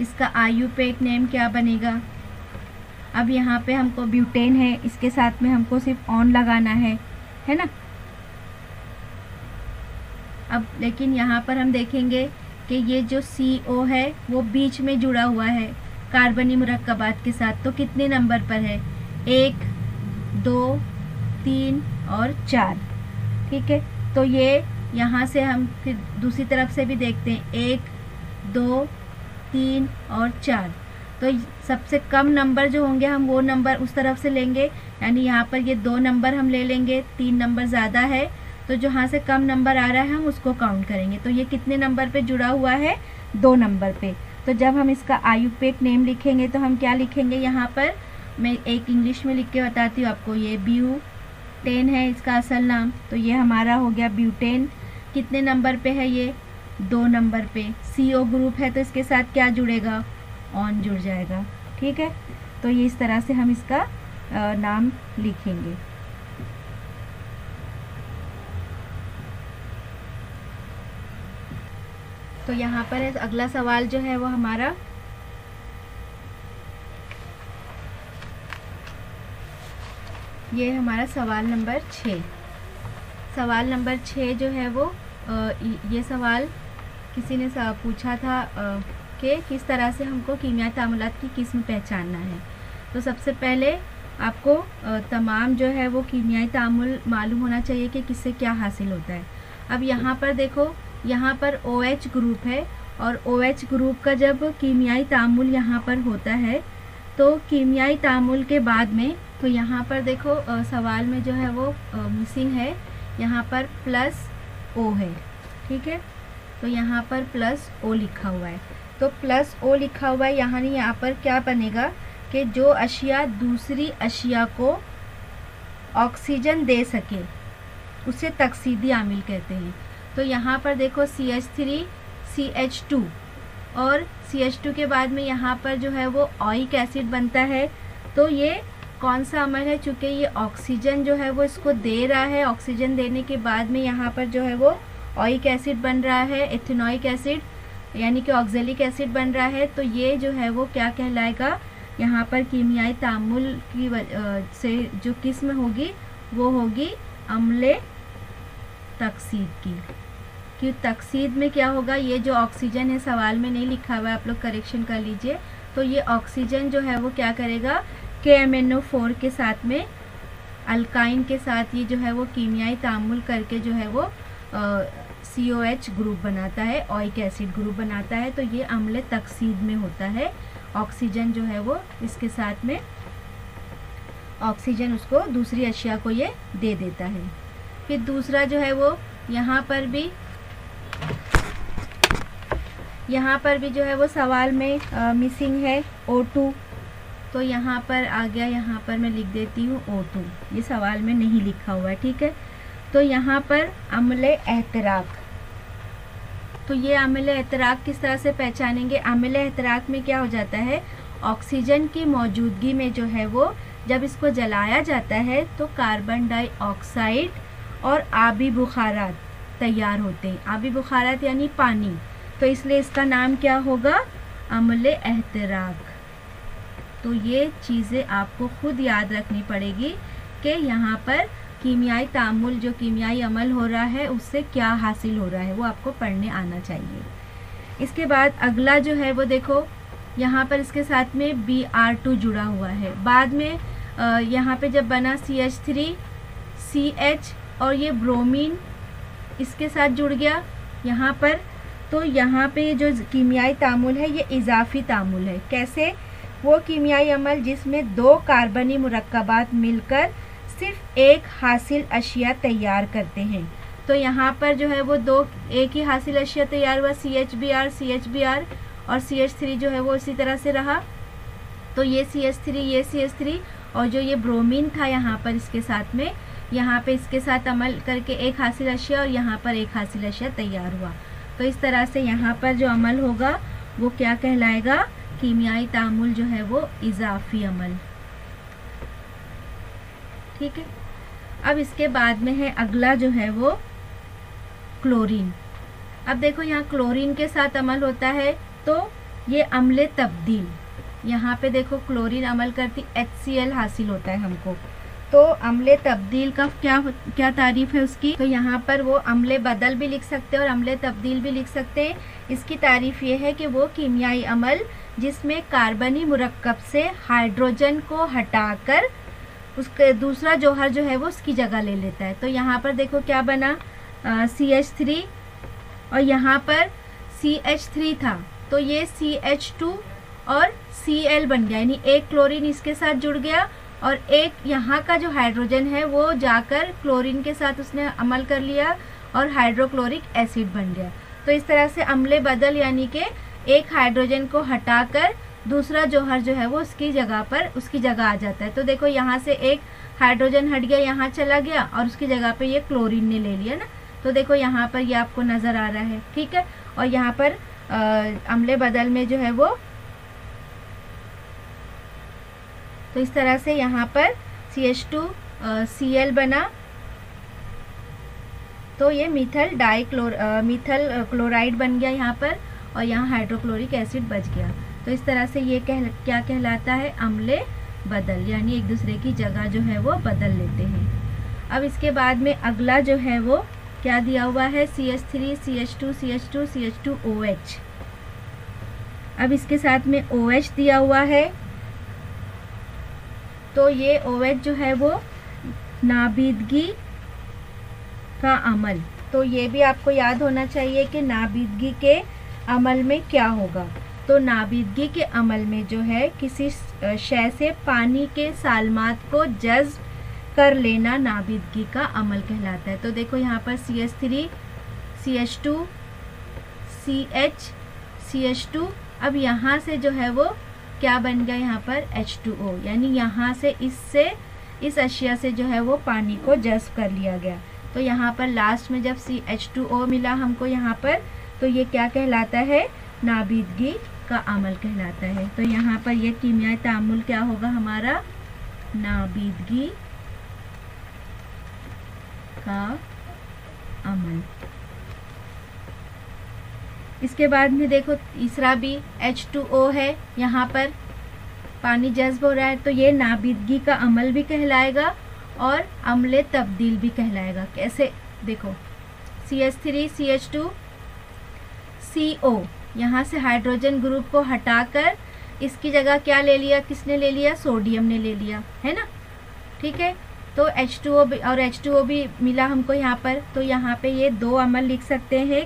इसका आयुपेक नेम क्या बनेगा। अब यहाँ पे हमको ब्यूटेन है, इसके साथ में हमको सिर्फ ऑन लगाना है ना। अब लेकिन यहाँ पर हम देखेंगे कि ये जो CO है वो बीच में जुड़ा हुआ है कार्बनी मुरक्कबात के साथ, तो कितने नंबर पर है, 1 2 3 और 4। ठीक है, तो ये यहाँ से हम फिर दूसरी तरफ से भी देखते हैं, 1 2 3 और 4। तो सबसे कम नंबर जो होंगे हम वो नंबर उस तरफ से लेंगे, यानी यहाँ पर ये 2 नंबर हम ले लेंगे, 3 नंबर ज़्यादा है तो जहाँ से कम नंबर आ रहा है हम उसको काउंट करेंगे। तो ये कितने नंबर पे जुड़ा हुआ है, 2 नंबर पे। तो जब हम इसका आयुपेक नेम लिखेंगे तो हम क्या लिखेंगे, यहाँ पर मैं एक इंग्लिश में लिख के बताती हूँ आपको, ये ब्यूटेन है इसका असल नाम। तो ये हमारा हो गया ब्यूटेन। कितने नंबर पे है ये, 2 नंबर पे। CO ग्रुप है तो इसके साथ क्या जुड़ेगा, ऑन जुड़ जाएगा। ठीक है, तो ये इस तरह से हम इसका नाम लिखेंगे। तो यहाँ पर अगला सवाल जो है वो हमारा, ये हमारा सवाल नंबर 6। सवाल नंबर 6 जो है वो ये सवाल किसी ने पूछा था कि किस तरह से हमको कीमियाई तामुलात की किस्म पहचानना है। तो सबसे पहले आपको तमाम जो है वो कीमियाई तामुल मालूम होना चाहिए कि किससे क्या हासिल होता है। अब यहाँ पर देखो, यहाँ पर OH ग्रुप है और OH ग्रुप का जब कीमियाई तामुल यहाँ पर होता है तो कीमियाई तामुल के बाद में, तो यहाँ पर देखो सवाल में जो है वो मिसिंग है, यहाँ पर +O है। ठीक है, तो यहाँ पर +O लिखा हुआ है। तो +O लिखा हुआ है यहाँ पर क्या बनेगा कि जो अशिया दूसरी अशिया को ऑक्सीजन दे सके उसे तकसीदी आमिल कहते हैं। तो यहाँ पर देखो CH3 CH2 और CH2 के बाद में यहाँ पर जो है वो ओइक एसिड बनता है। तो ये कौन सा अमल है, चूँकि ये ऑक्सीजन जो है वो इसको दे रहा है, ऑक्सीजन देने के बाद में यहाँ पर जो है वो ओइक एसिड बन रहा है, एथेनोइक एसिड यानी कि ऑक्जेलिक एसिड बन रहा है। तो ये जो है वो क्या कहलाएगा, यहाँ पर कीमियाई तामुल की से जो किस्म होगी वो होगी अम्ले तकसीद की। कि तकसीद में क्या होगा, ये जो ऑक्सीजन है सवाल में नहीं लिखा हुआ है, आप लोग करेक्शन कर लीजिए। तो ये ऑक्सीजन जो है वो क्या करेगा, KMnO4 के साथ में अल्काइन के साथ ये जो है वो कीमियाई तामुल करके जो है वो COH ग्रुप बनाता है, ओइक एसिड ग्रुप बनाता है। तो ये अम्ल तकसीद में होता है। ऑक्सीजन जो है वो इसके साथ में ऑक्सीजन उसको दूसरी अशिया को ये दे देता है। फिर दूसरा जो है वो यहाँ पर भी जो है वो सवाल में मिसिंग है O2। तो यहाँ पर आ गया, यहाँ पर मैं लिख देती हूँ O2, ये सवाल में नहीं लिखा हुआ है। ठीक है, तो यहाँ पर अम्ल एहतराक, तो ये अम्ल एहतराक किस तरह से पहचानेंगे। अम्ल एहतराक में क्या हो जाता है, ऑक्सीजन की मौजूदगी में जो है वो जब इसको जलाया जाता है तो कार्बन डाइऑक्साइड और आबी बुखारात तैयार होते हैं। आबी बुखारात यानी पानी, तो इसलिए इसका नाम क्या होगा, अम्ल एहतराक। तो ये चीज़ें आपको खुद याद रखनी पड़ेगी कि यहाँ पर कीमियाई तामुल, जो कीमियाई अमल हो रहा है उससे क्या हासिल हो रहा है, वो आपको पढ़ने आना चाहिए। इसके बाद अगला जो है वो देखो, यहाँ पर इसके साथ में Br2 जुड़ा हुआ है। बाद में यहाँ पे जब बना CH3 CH और ये ब्रोमीन इसके साथ जुड़ गया यहाँ पर, तो यहाँ पे जो कीमियाई तामुल है ये इजाफी तामुल है। कैसे, वो कीमियाई अमल जिसमें दो कार्बनी मुरक्कबात मिलकर सिर्फ एक हासिल अशिया तैयार करते हैं। तो यहाँ पर जो है वो दो, एक ही हासिल अशिया तैयार हुआ, CHBr और CH3 जो है वो इसी तरह से रहा। तो ये CH3 और जो ये ब्रोमीन था यहाँ पर इसके साथ में, यहाँ पे इसके साथ अमल करके एक हासिल अशिया और यहाँ पर एक हासिल अशिया तैयार हुआ। तो इस तरह से यहाँ पर जो अमल होगा वो क्या कहलाएगा, कीमियाई तामुल जो है वो इजाफी अमल। ठीक है। अब इसके बाद में है अगला जो है वो क्लोरीन। अब देखो यहाँ क्लोरीन के साथ अमल होता है, तो ये अम्ल तब्दील, यहाँ पे देखो क्लोरीन अमल करती HCl हासिल होता है हमको। तो अम्ल तब्दील का क्या तारीफ है उसकी, तो यहाँ पर वो अम्ल बदल भी लिख सकते हैं और अम्ल तब्दील भी लिख सकते हैं। इसकी तारीफ ये है कि वो कीमियाई अमल जिसमें कार्बनी मुरक्कब से हाइड्रोजन को हटाकर उसके दूसरा जौहर जो है वो उसकी जगह ले लेता है। तो यहाँ पर देखो क्या बना, CH3 और यहाँ पर CH3 था, तो ये CH2 और Cl बन गया, यानी एक क्लोरीन इसके साथ जुड़ गया और एक यहाँ का जो हाइड्रोजन है वो जाकर क्लोरीन के साथ उसने अमल कर लिया और हाइड्रोक्लोरिक एसिड बन गया। तो इस तरह से अम्ल बदल यानी कि एक हाइड्रोजन को हटाकर दूसरा जौहर जो है वो उसकी जगह आ जाता है। तो देखो यहाँ से एक हाइड्रोजन हट गया, यहाँ चला गया और उसकी जगह पे ये क्लोरीन ने ले लिया ना। तो देखो यहाँ पर ये आपको नज़र आ रहा है, ठीक है। और यहाँ पर अम्ल बदल में जो है वो, तो इस तरह से यहाँ पर CH2 Cl बना, तो ये मीथल क्लोराइड बन गया यहाँ पर और यहाँ हाइड्रोक्लोरिक एसिड बच गया। तो इस तरह से ये क्या कहलाता है, अम्ल बदल, यानी एक दूसरे की जगह जो है वो बदल लेते हैं। अब इसके बाद में अगला जो है वो क्या दिया हुआ है, CH3 CH2 CH2OH। अब इसके साथ में OH दिया हुआ है, तो ये OH जो है वो नाबीदगी का अमल। तो ये भी आपको याद होना चाहिए कि नाबीदगी के अमल में क्या होगा। तो नाबीदगी के अमल में जो है किसी शय से पानी के सालमात को जज्ब कर लेना नाबीदगी का अमल कहलाता है। तो देखो यहाँ पर CH3 CH2 CH CH2, अब यहाँ से जो है वो क्या बन गया, यहाँ पर H2O, यानी यहाँ से इस अशिया से जो है वो पानी को जज्ब कर लिया गया। तो यहाँ पर लास्ट में जब H2O मिला हमको यहाँ पर, तो ये क्या कहलाता है, नाबीदगी का अमल कहलाता है। तो यहाँ पर ये कीमियाई तामुल क्या होगा हमारा, नाबीदगी का अमल। इसके बाद में देखो तीसरा भी H2O है, यहाँ पर पानी जज्ब हो रहा है, तो ये नाबीदगी का अमल भी कहलाएगा और अम्ल तब्दील भी कहलाएगा। कैसे, देखो CH3 CH2 CO, यहाँ से हाइड्रोजन ग्रुप को हटाकर इसकी जगह क्या ले लिया, किसने ले लिया, सोडियम ने ले लिया, है ना, ठीक है। तो H2O और H2O भी मिला हमको यहाँ पर। तो यहाँ पे ये दो अमल लिख सकते हैं,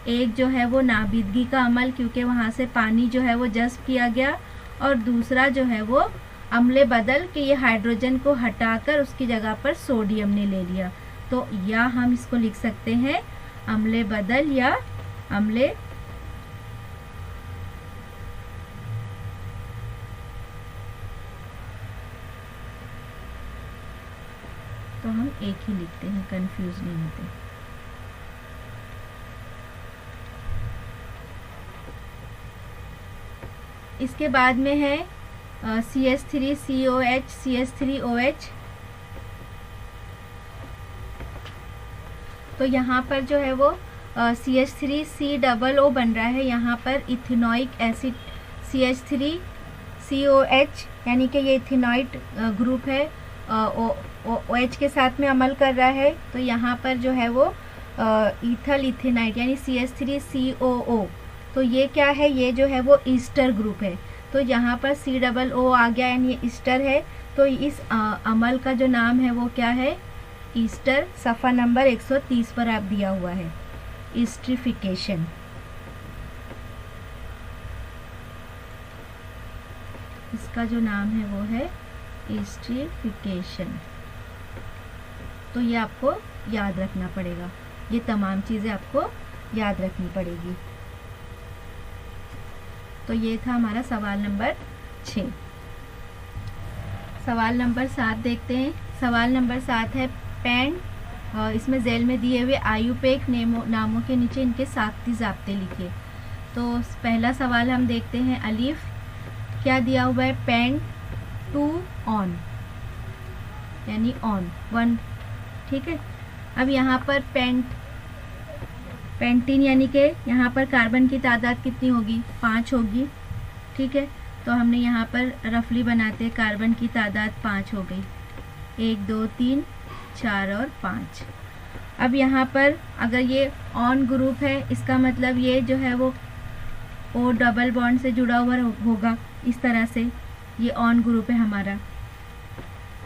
एक जो है वो नाबीदगी का अमल क्योंकि वहाँ से पानी जो है वो जज्ब किया गया, और दूसरा जो है वो अम्ल बदल के ये हाइड्रोजन को हटाकर उसकी जगह पर सोडियम ने ले लिया। तो या हम इसको लिख सकते हैं अम्ल बदल या अम्ल तो हम एक ही लिखते हैं, कंफ्यूज नहीं होते। इसके बाद में है CH3 COH CH3OH। तो यहाँ पर जो है वो CH3COO बन रहा है। यहाँ पर इथेनोइक एसिड CH3COH, यानी कि ये इथेनॉइड ग्रुप है, OH के साथ में अमल कर रहा है। तो यहाँ पर जो है वो इथल इथेनाइड यानी CH3COO, तो ये क्या है, ये जो है वो ईस्टर ग्रुप है। तो यहाँ पर COO आ गया यानी ये ईस्टर है। तो इस अमल का जो नाम है वो क्या है, ईस्टर। सफ़ा नंबर 130 पर आप दिया हुआ है ईस्ट्रिफिकेशन। इसका जो नाम है वो है ईस्ट्रिफिकेशन। तो ये आपको याद रखना पड़ेगा, ये तमाम चीज़ें आपको याद रखनी पड़ेगी। तो ये था हमारा सवाल नंबर 6। सवाल नंबर 7 देखते हैं। सवाल नंबर 7 है पेंट, इसमें जेल में दिए हुए आयुपेक नामों के नीचे इनके साख्ती ज़ाब्ते लिखिए। तो पहला सवाल हम देखते हैं। अलीफ क्या दिया हुआ है, पेंट टू ऑन यानी ऑन 1, ठीक है। अब यहाँ पर पेंटीन यानी कि यहाँ पर कार्बन की तादाद कितनी होगी, 5 होगी, ठीक है। तो हमने यहाँ पर रफली बनाते कार्बन की तादाद 5 हो गई, 1 2 3 4 और 5। अब यहाँ पर अगर ये ऑन ग्रुप है, इसका मतलब ये जो है वो O डबल बॉन्ड से जुड़ा हुआ होगा, इस तरह से ये ऑन ग्रुप है हमारा।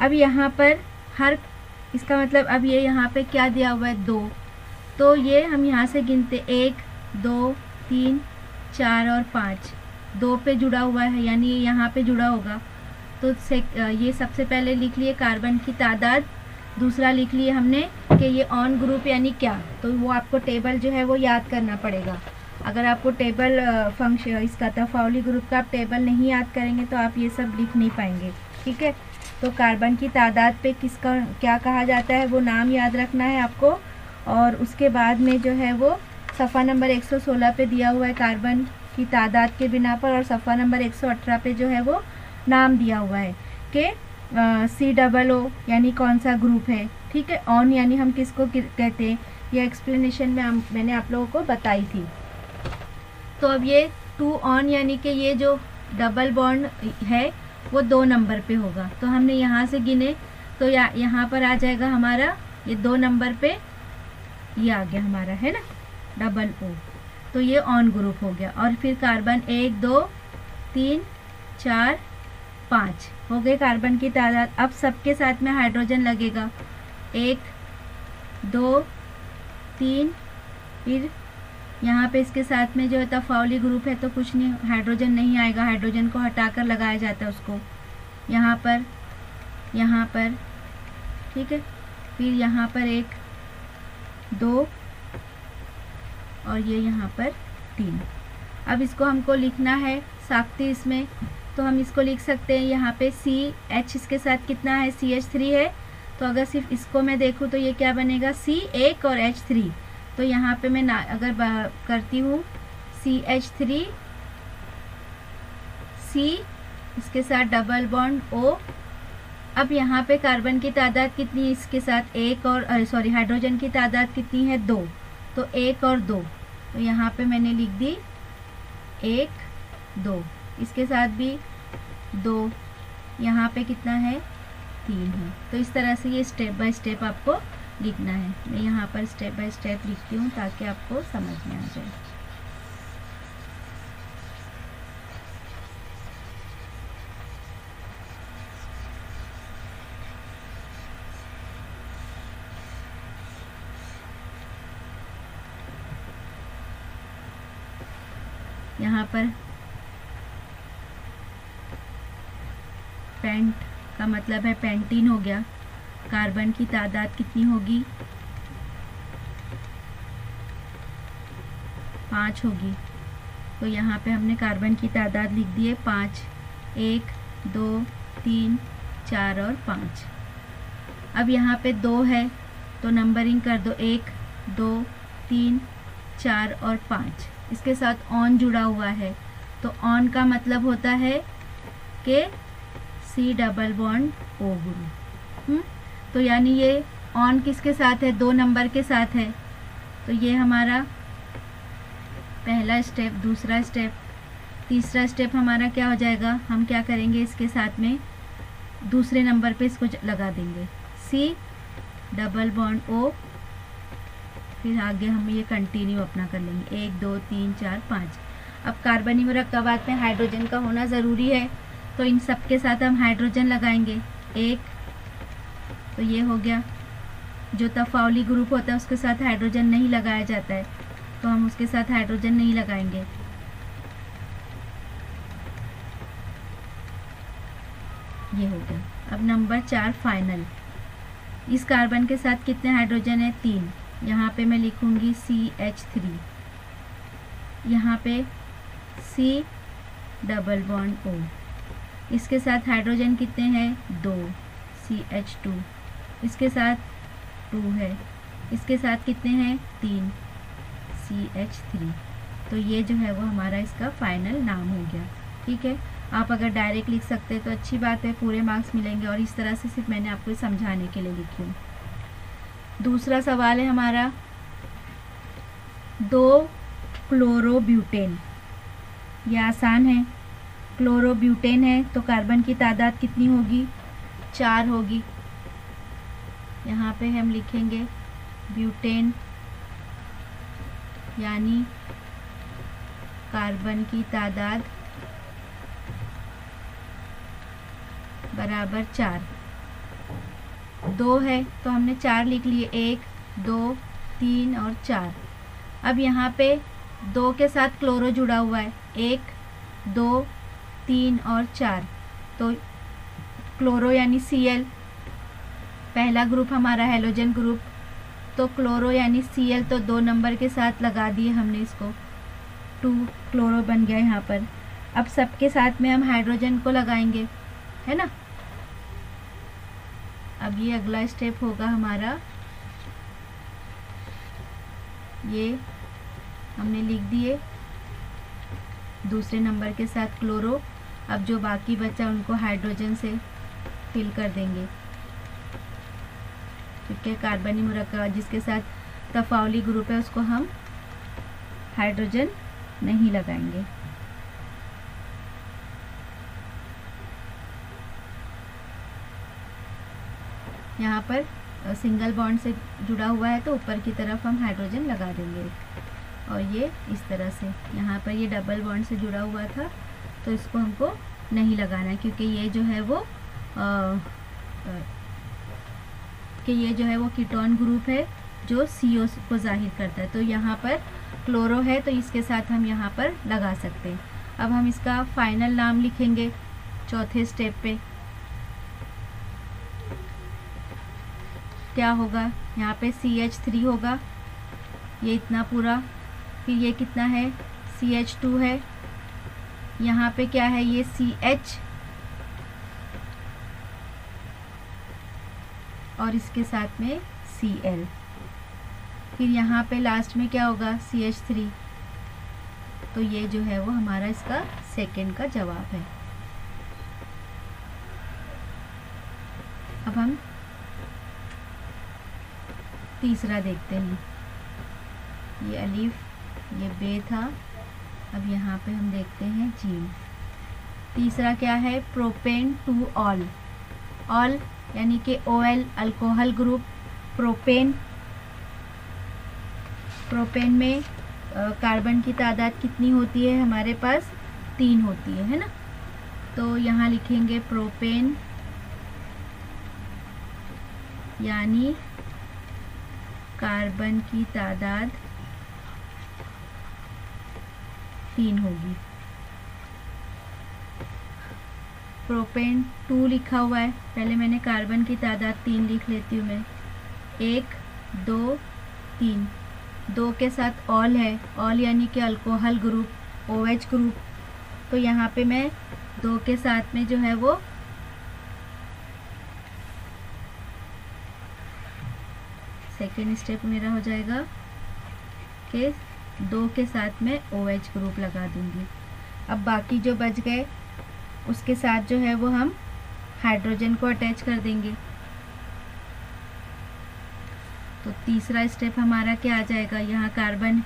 अब यहाँ पर इसका मतलब अब ये यहाँ पे क्या दिया हुआ है, 2, तो ये हम यहाँ से गिनते 1 2 3 4 और 5, 2 पे जुड़ा हुआ है यानी ये यहाँ पे जुड़ा होगा। तो ये सबसे पहले लिख लिए कार्बन की तादाद, दूसरा लिख लिए हमने कि ये ऑन ग्रुप यानी क्या, तो वो आपको टेबल जो है वो याद करना पड़ेगा। अगर आपको टेबल फंक्शन इसका तफाउली ग्रुप का आप टेबल नहीं याद करेंगे तो आप ये सब लिख नहीं पाएंगे, ठीक है। तो कार्बन की तादाद पे किसका क्या कहा जाता है वो नाम याद रखना है आपको। और उसके बाद में जो है वो सफ़ा नंबर 116 पे दिया हुआ है कार्बन की तादाद के बिना पर, और सफ़ा नंबर 118 पे जो है वो नाम दिया हुआ है कि COO यानी कौन सा ग्रुप है, ठीक है। ऑन यानी हम किसको कहते हैं, यह एक्सप्लेनेशन में मैंने आप लोगों को बताई थी। तो अब ये 2 ऑन यानी कि ये जो डबल बॉन्ड है वो 2 नंबर पे होगा। तो हमने यहाँ से गिने तो यहाँ पर आ जाएगा हमारा ये 2 नंबर पे, ये आ गया हमारा, है ना, डबल O। तो ये ऑन ग्रुप हो गया। और फिर कार्बन 1 2 3 4 5 हो गए कार्बन की तादाद। अब सबके साथ में हाइड्रोजन लगेगा, 1 2 3, फिर यहाँ पे इसके साथ में जो है तफाउली ग्रुप है तो कुछ नहीं, हाइड्रोजन नहीं आएगा, हाइड्रोजन को हटाकर लगाया जाता है उसको यहाँ पर, ठीक है। फिर यहाँ पर 1 2 और ये यहाँ पर 3। अब इसको हमको लिखना है साख्ती इसमें, तो हम इसको लिख सकते हैं यहाँ पे CH इसके साथ कितना है, CH3 है। तो अगर सिर्फ इसको मैं देखूँ तो ये क्या बनेगा, C1 और H3। तो यहाँ पे मैं अगर करती हूँ CH3 C इसके साथ डबल बॉन्ड O। अब यहाँ पे कार्बन की तादाद कितनी है, इसके साथ 1 और हाइड्रोजन की तादाद कितनी है, 2। तो 1 और 2, तो यहाँ पे मैंने लिख दी 1 2, इसके साथ भी 2, यहाँ पे कितना है, 3 है। तो इस तरह से ये स्टेप बाय स्टेप आपको लिखना है। मैं यहाँ पर स्टेप बाय स्टेप लिखती हूँ ताकि आपको समझ में आ जाए। यहाँ पर पेंट का मतलब है पेंटीन हो गया, कार्बन की तादाद कितनी होगी, 5 होगी। तो यहाँ पे हमने कार्बन की तादाद लिख दी है 5, 1 2 3 4 और 5। अब यहाँ पे 2 है तो नंबरिंग कर दो, 1 2 3 4 और 5। इसके साथ ऑन जुड़ा हुआ है, तो ऑन का मतलब होता है कि C double bond O group. तो यानी ये ऑन किसके साथ है, 2 नंबर के साथ है, तो ये हमारा पहला स्टेप, दूसरा स्टेप। तीसरा स्टेप हमारा क्या हो जाएगा, हम क्या करेंगे, इसके साथ में दूसरे नंबर पे इसको लगा देंगे, C डबल बॉन्ड O, फिर आगे हम ये कंटिन्यू अपना कर लेंगे, 1 2 3 4 5। अब कार्बनी मुरक्कबात में हाइड्रोजन का होना ज़रूरी है, तो इन सब के साथ हम हाइड्रोजन लगाएंगे। एक तो ये हो गया, जो तफाउली ग्रुप होता है उसके साथ हाइड्रोजन नहीं लगाया जाता है, तो हम उसके साथ हाइड्रोजन नहीं लगाएंगे। ये हो गया। अब नंबर 4 फाइनल। इस कार्बन के साथ कितने हाइड्रोजन है, 3। यहाँ पे मैं लिखूंगी CH3, यहाँ पे C डबल बॉन्ड O। इसके साथ हाइड्रोजन कितने हैं, 2, CH2। इसके साथ 2 है, इसके साथ कितने हैं, 3, CH3। तो ये जो है वो हमारा इसका फाइनल नाम हो गया। ठीक है, आप अगर डायरेक्ट लिख सकते हैं तो अच्छी बात है, पूरे मार्क्स मिलेंगे, और इस तरह से सिर्फ मैंने आपको समझाने के लिए लिखी हूँ। दूसरा सवाल है हमारा 2 क्लोरोब्यूटेन। ये आसान है, क्लोरोब्यूटेन है तो कार्बन की तादाद कितनी होगी, 4 होगी। यहाँ पे हम लिखेंगे ब्यूटेन यानी कार्बन की तादाद बराबर 4। 2 है तो हमने 4 लिख लिए, 1 2 3 और 4। अब यहाँ पे 2 के साथ क्लोरो जुड़ा हुआ है, 1 2 3 और 4, तो क्लोरो यानी Cl, पहला ग्रुप हमारा हैलोजन ग्रुप, तो क्लोरो यानी Cl, तो 2 नंबर के साथ लगा दिए हमने इसको, 2 क्लोरो बन गया यहाँ पर। अब सबके साथ में हम हाइड्रोजन को लगाएंगे, है ना। अब ये अगला स्टेप होगा हमारा, ये हमने लिख दिए दूसरे नंबर के साथ क्लोरो। अब जो बाकी बचा उनको हाइड्रोजन से फिल कर देंगे, क्योंकि कार्बनी मुरक्कब जिसके साथ तफाउली ग्रुप है उसको हम हाइड्रोजन नहीं लगाएंगे। यहाँ पर सिंगल बॉन्ड से जुड़ा हुआ है तो ऊपर की तरफ हम हाइड्रोजन लगा देंगे, और ये इस तरह से। यहाँ पर ये डबल बॉन्ड से जुड़ा हुआ था तो इसको हमको नहीं लगाना है, क्योंकि ये जो है वो कीटोन ग्रुप है जो CO को जाहिर करता है। तो यहाँ पर क्लोरो है तो इसके साथ हम यहाँ पर लगा सकते हैं। अब हम इसका फाइनल नाम लिखेंगे चौथे स्टेप पे। क्या होगा, यहाँ पे CH3 होगा, ये इतना पूरा, फिर ये कितना है, CH2 है, यहाँ पे क्या है, ये CH, और इसके साथ में Cl, फिर यहाँ पे लास्ट में क्या होगा, CH3। तो ये जो है वो हमारा इसका सेकंड का जवाब है। अब हम तीसरा देखते हैं। ये अलीफ, ये बे था। अब यहाँ पे हम देखते हैं जीम। तीसरा क्या है, प्रोपेन टू ऑल। ऑल यानी कि OL alcohol group, propane. Propane में कार्बन की तादाद कितनी होती है हमारे पास, 3 होती है ना। तो यहाँ लिखेंगे प्रोपेन यानी कार्बन की तादाद 3 होगी। प्रोपेन 2 लिखा हुआ है, पहले मैंने कार्बन की तादाद 3 लिख लेती हूँ मैं, 1 2 3। 2 के साथ ऑल है, ऑल यानी कि अल्कोहल ग्रुप, OH ग्रुप। तो यहाँ पे मैं 2 के साथ में जो है वो सेकेंड स्टेप मेरा हो जाएगा कि 2 के साथ में OH ग्रुप लगा दूंगी। अब बाकी जो बच गए उसके साथ जो है वो हम हाइड्रोजन को अटैच कर देंगे। तो तीसरा स्टेप हमारा क्या आ जाएगा, यहाँ कार्बन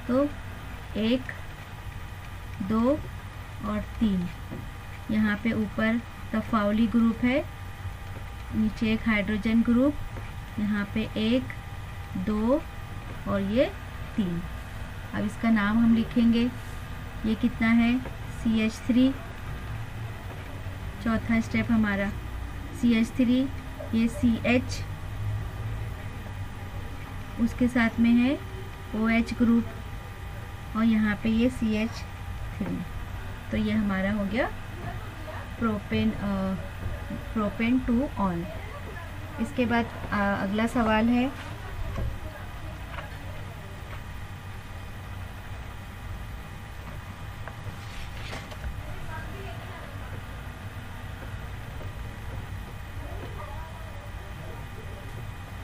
तो 1 2 और 3, यहाँ पे ऊपर तफाउली ग्रुप है, नीचे एक हाइड्रोजन ग्रुप, यहाँ पे 1 2 और ये 3। अब इसका नाम हम लिखेंगे, ये कितना है CH3, चौथा स्टेप हमारा CH3, ये CH, उसके साथ में है OH ग्रुप और यहाँ पे ये CH3। तो ये हमारा हो गया प्रोपेन 2 ऑन। इसके बाद अगला सवाल है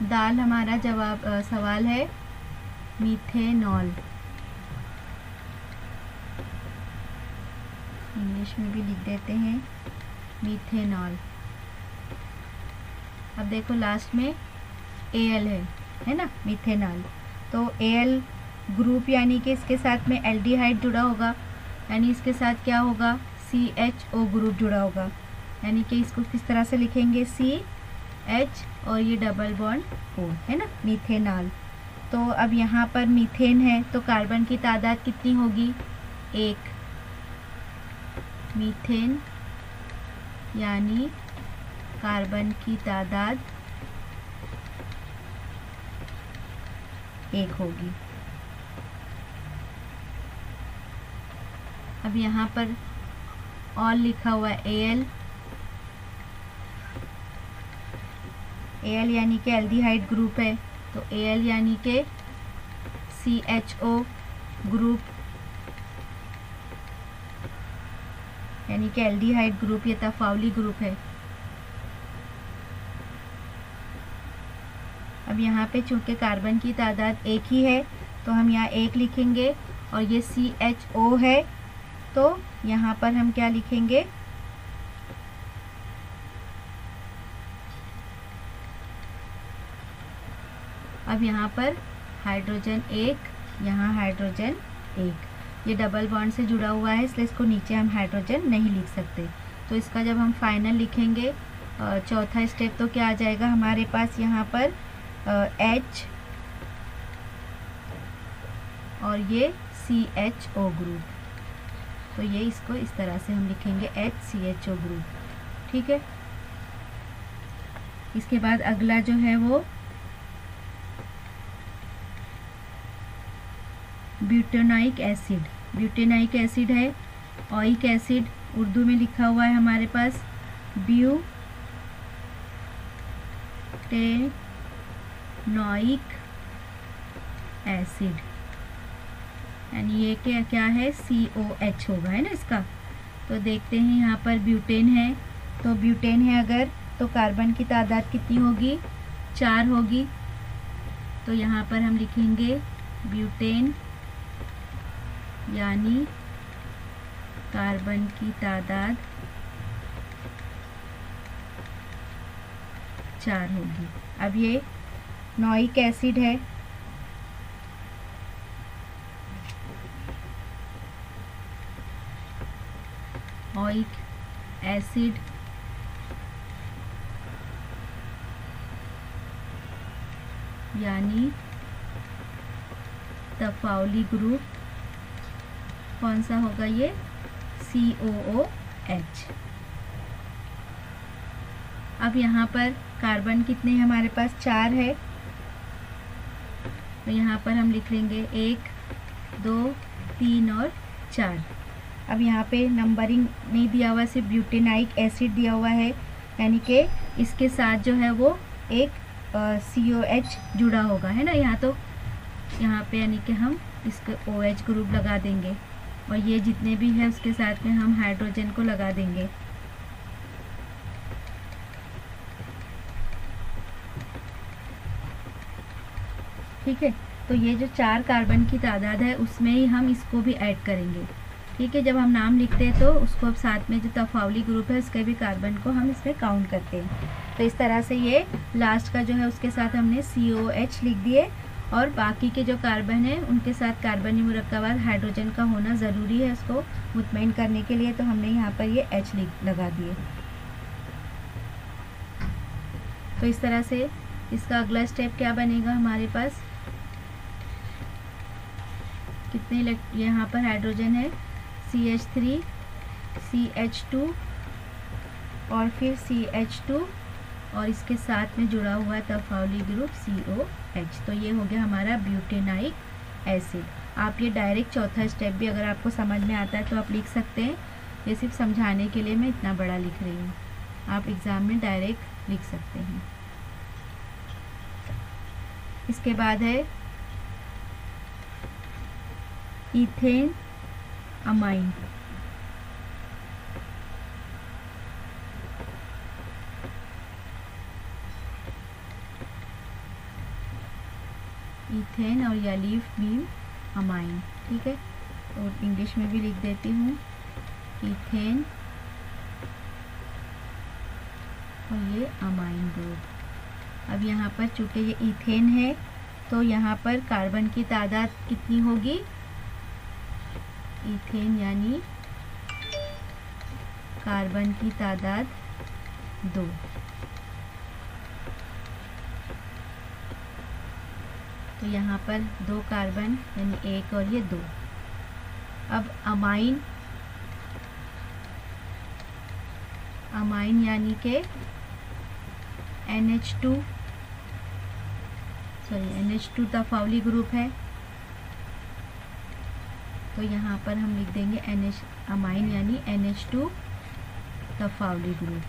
दाल। हमारा सवाल है मीथेनॉल, इंग्लिश में भी लिख देते हैं मीथेनॉल। अब देखो लास्ट में Al है ना, मीथेनॉल। तो Al ग्रुप यानी कि इसके साथ में एल्डिहाइड जुड़ा होगा, यानी इसके साथ क्या होगा CHO ग्रुप जुड़ा होगा, यानी कि इसको किस तरह से लिखेंगे CH और ये डबल बॉन्ड O है ना, मीथेनॉल। तो अब यहाँ पर मीथेन है तो कार्बन की तादाद कितनी होगी 1, मीथेन यानी कार्बन की तादाद 1 होगी। अब यहाँ पर ऑल लिखा हुआ है Al यानी कि एल्डिहाइड ग्रुप है, तो Al यानी कि CHO ग्रुप, यानी कि एल्डिहाइड ग्रुप, ये तफाउली ग्रुप है। अब यहाँ पे चूंकि कार्बन की तादाद 1 ही है तो हम यहाँ 1 लिखेंगे और ये CHO है तो यहाँ पर हम क्या लिखेंगे अब यहाँ पर हाइड्रोजन 1, यहाँ हाइड्रोजन 1, ये डबल बॉन्ड से जुड़ा हुआ है इसलिए इसको नीचे हम हाइड्रोजन नहीं लिख सकते। तो इसका जब हम फाइनल लिखेंगे चौथा स्टेप तो क्या आ जाएगा हमारे पास यहाँ पर H और ये CHO ग्रुप, तो ये इसको इस तरह से हम लिखेंगे HCHO ग्रुप, ठीक है। इसके बाद अगला जो है वो ब्यूटेनोइक एसिड, ब्यूटेनोइक एसिड है, ओइक एसिड उर्दू में लिखा हुआ है हमारे पास ब्यूटेनोइक एसिड, यानी ये क्या है COH होगा है ना इसका। तो देखते हैं यहाँ पर ब्यूटेन है, तो ब्यूटेन है अगर तो कार्बन की तादाद कितनी होगी 4 होगी, तो यहाँ पर हम लिखेंगे ब्यूटेन यानी कार्बन की तादाद 4 होगी। अब ये नोइक एसिड है, ओइक एसिड यानी तफाउली ग्रुप कौन सा होगा ये COOH। अब यहाँ पर कार्बन कितने हमारे पास 4 है, तो यहाँ पर हम लिख लेंगे 1 2 3 और 4। अब यहाँ पे नंबरिंग नहीं दिया हुआ, सिर्फ ब्यूटेनाइक एसिड दिया हुआ है, यानी कि इसके साथ जो है वो एक COH जुड़ा होगा है ना यहाँ, तो यहाँ पे यानी कि हम इसके OH ग्रुप लगा देंगे और ये जितने भी है उसके साथ में हम हाइड्रोजन को लगा देंगे। ठीक है, तो ये जो 4 कार्बन की तादाद है उसमें ही हम इसको भी ऐड करेंगे। ठीक है, जब हम नाम लिखते हैं तो उसको अब साथ में जो तफाउली ग्रुप है उसके भी कार्बन को हम इसमें काउंट करते हैं। तो इस तरह से ये लास्ट का जो है उसके साथ हमने COH लिख दिए, और बाकी के जो कार्बन है उनके साथ कार्बनी मुरक्कबात हाइड्रोजन का होना ज़रूरी है उसको मुतमईन करने के लिए, तो हमने यहाँ पर ये H लगा दिए। तो इस तरह से इसका अगला स्टेप क्या बनेगा हमारे पास, कितने यहाँ पर हाइड्रोजन है CH3 CH2 और फिर CH2 और इसके साथ में जुड़ा हुआ है तफावली ग्रुप COH। तो ये हो गया हमारा ब्यूटेनाइक एसिड। आप ये डायरेक्ट चौथा स्टेप भी अगर आपको समझ में आता है तो आप लिख सकते हैं, ये सिर्फ समझाने के लिए मैं इतना बड़ा लिख रही हूँ, आप एग्ज़ाम में डायरेक्ट लिख सकते हैं। इसके बाद है इथेन अमाइन। इथेन और या लीफ बीम अमाइन, ठीक है, और इंग्लिश में भी लिख देती हूँ इथेन और ये अमाइन ग्रुप। अब यहाँ पर चूँकि ये इथेन है तो यहाँ पर कार्बन की तादाद कितनी होगी, इथेन यानी कार्बन की तादाद 2। तो यहाँ पर 2 कार्बन यानी 1 और ये 2। अब अमाइन, अमाइन यानी के NH2 तफावली ग्रुप है, तो यहाँ पर हम लिख देंगे अमाइन यानी NH2 तफावली ग्रुप।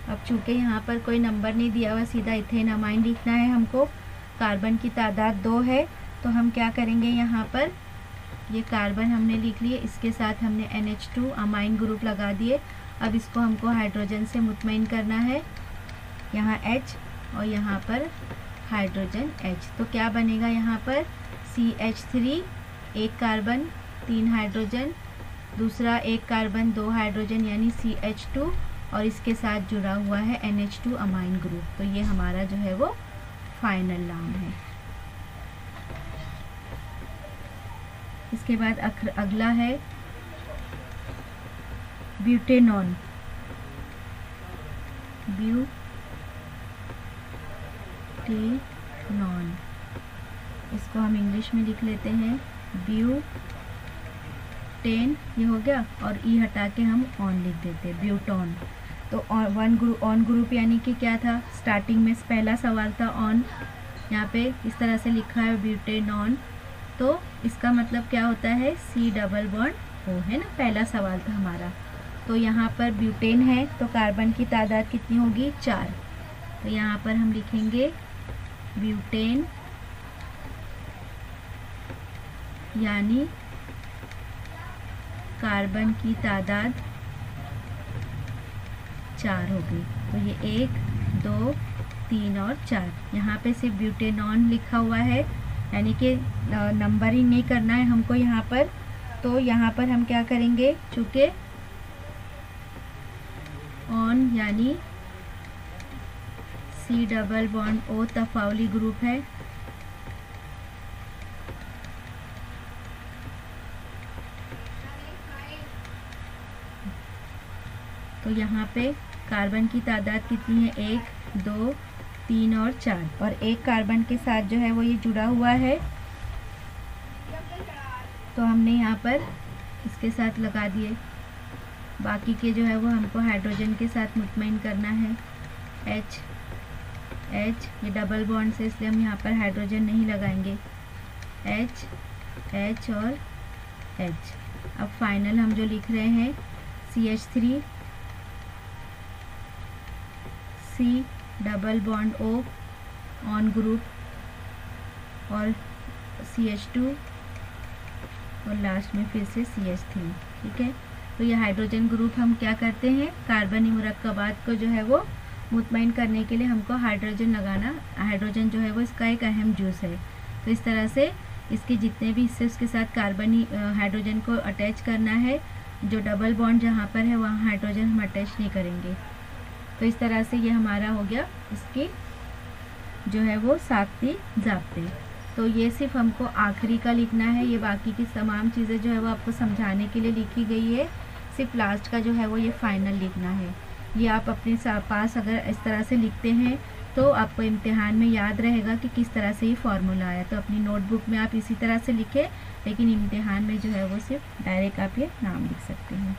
अब चूँकि यहाँ पर कोई नंबर नहीं दिया हुआ, सीधा इथेन अमाइन लिखना है हमको, कार्बन की तादाद 2 है, तो हम क्या करेंगे, यहाँ पर ये कार्बन हमने लिख लिए, इसके साथ हमने NH2 अमाइन ग्रुप लगा दिए। अब इसको हमको हाइड्रोजन से मुतमईन करना है, यहाँ H और यहाँ पर हाइड्रोजन H। तो क्या बनेगा यहाँ पर CH3 1 कार्बन 3 हाइड्रोजन, दूसरा 1 कार्बन 2 हाइड्रोजन यानी CH2 और इसके साथ जुड़ा हुआ है NH2 अमाइन ग्रुप। तो ये हमारा जो है वो फाइनल नाम है। इसके बाद अगला है ब्यूटेनॉन। ब्यूटेनॉन, इसको हम इंग्लिश में लिख लेते हैं ब्यूटेन, ये हो गया, और ई हटा के हम ऑन लिख देते हैं ब्यूटॉन। तो ऑन ग्रुप यानी कि क्या था, स्टार्टिंग में पहला सवाल था ऑन, यहाँ पे इस तरह से लिखा है ब्यूटेनॉन, तो इसका मतलब क्या होता है C डबल बॉन्ड O, है ना, पहला सवाल था हमारा। तो यहाँ पर ब्यूटेन है तो कार्बन की तादाद कितनी होगी 4, तो यहाँ पर हम लिखेंगे ब्यूटेन यानी कार्बन की तादाद 4 हो गई। तो ये 1 2 3 और 4, यहाँ पे सिर्फ ब्यूटेनॉन लिखा हुआ है, यानी कि नंबरिंग नहीं करना है हमको यहाँ पर। तो यहाँ पर हम क्या करेंगे, चूँकि ऑन यानी C डबल बॉन्ड O तफावली ग्रुप है, तो यहाँ पे कार्बन की तादाद कितनी है 1 2 3 और 4, और 1 कार्बन के साथ जो है वो ये जुड़ा हुआ है, तो हमने यहाँ पर इसके साथ लगा दिए। बाकी के जो है वो हमको हाइड्रोजन के साथ मुतमईन करना है, H ये डबल बॉन्ड से, इसलिए हम यहाँ पर हाइड्रोजन नहीं लगाएंगे, H और H। अब फाइनल हम जो लिख रहे हैं CH3 C double bond O on group और CH2 और लास्ट में फिर से CH3, ठीक है। तो ये हाइड्रोजन ग्रुप हम क्या करते हैं, कार्बनी मुरक्कबात को जो है वो मुतमईन करने के लिए हमको हाइड्रोजन लगाना, हाइड्रोजन जो है वो इसका एक अहम जूस है, तो इस तरह से इसके जितने भी हिस्से उसके साथ कार्बन हाइड्रोजन को अटैच करना है, जो डबल बॉन्ड जहाँ पर है वहाँ हाइड्रोजन हम अटैच नहीं करेंगे। तो इस तरह से ये हमारा हो गया इसकी जो है वो साख्ती ज़ाब्ते। तो ये सिर्फ हमको आखिरी का लिखना है, ये बाकी की तमाम चीज़ें जो है वो आपको समझाने के लिए लिखी गई है, सिर्फ लास्ट का जो है वो ये फाइनल लिखना है। ये आप अपने पास अगर इस तरह से लिखते हैं तो आपको इम्तिहान में याद रहेगा कि किस तरह से ये फार्मूला आया। तो अपनी नोटबुक में आप इसी तरह से लिखें, लेकिन इम्तिहान में जो है वो सिर्फ डायरेक्ट आप ये नाम लिख सकते हैं।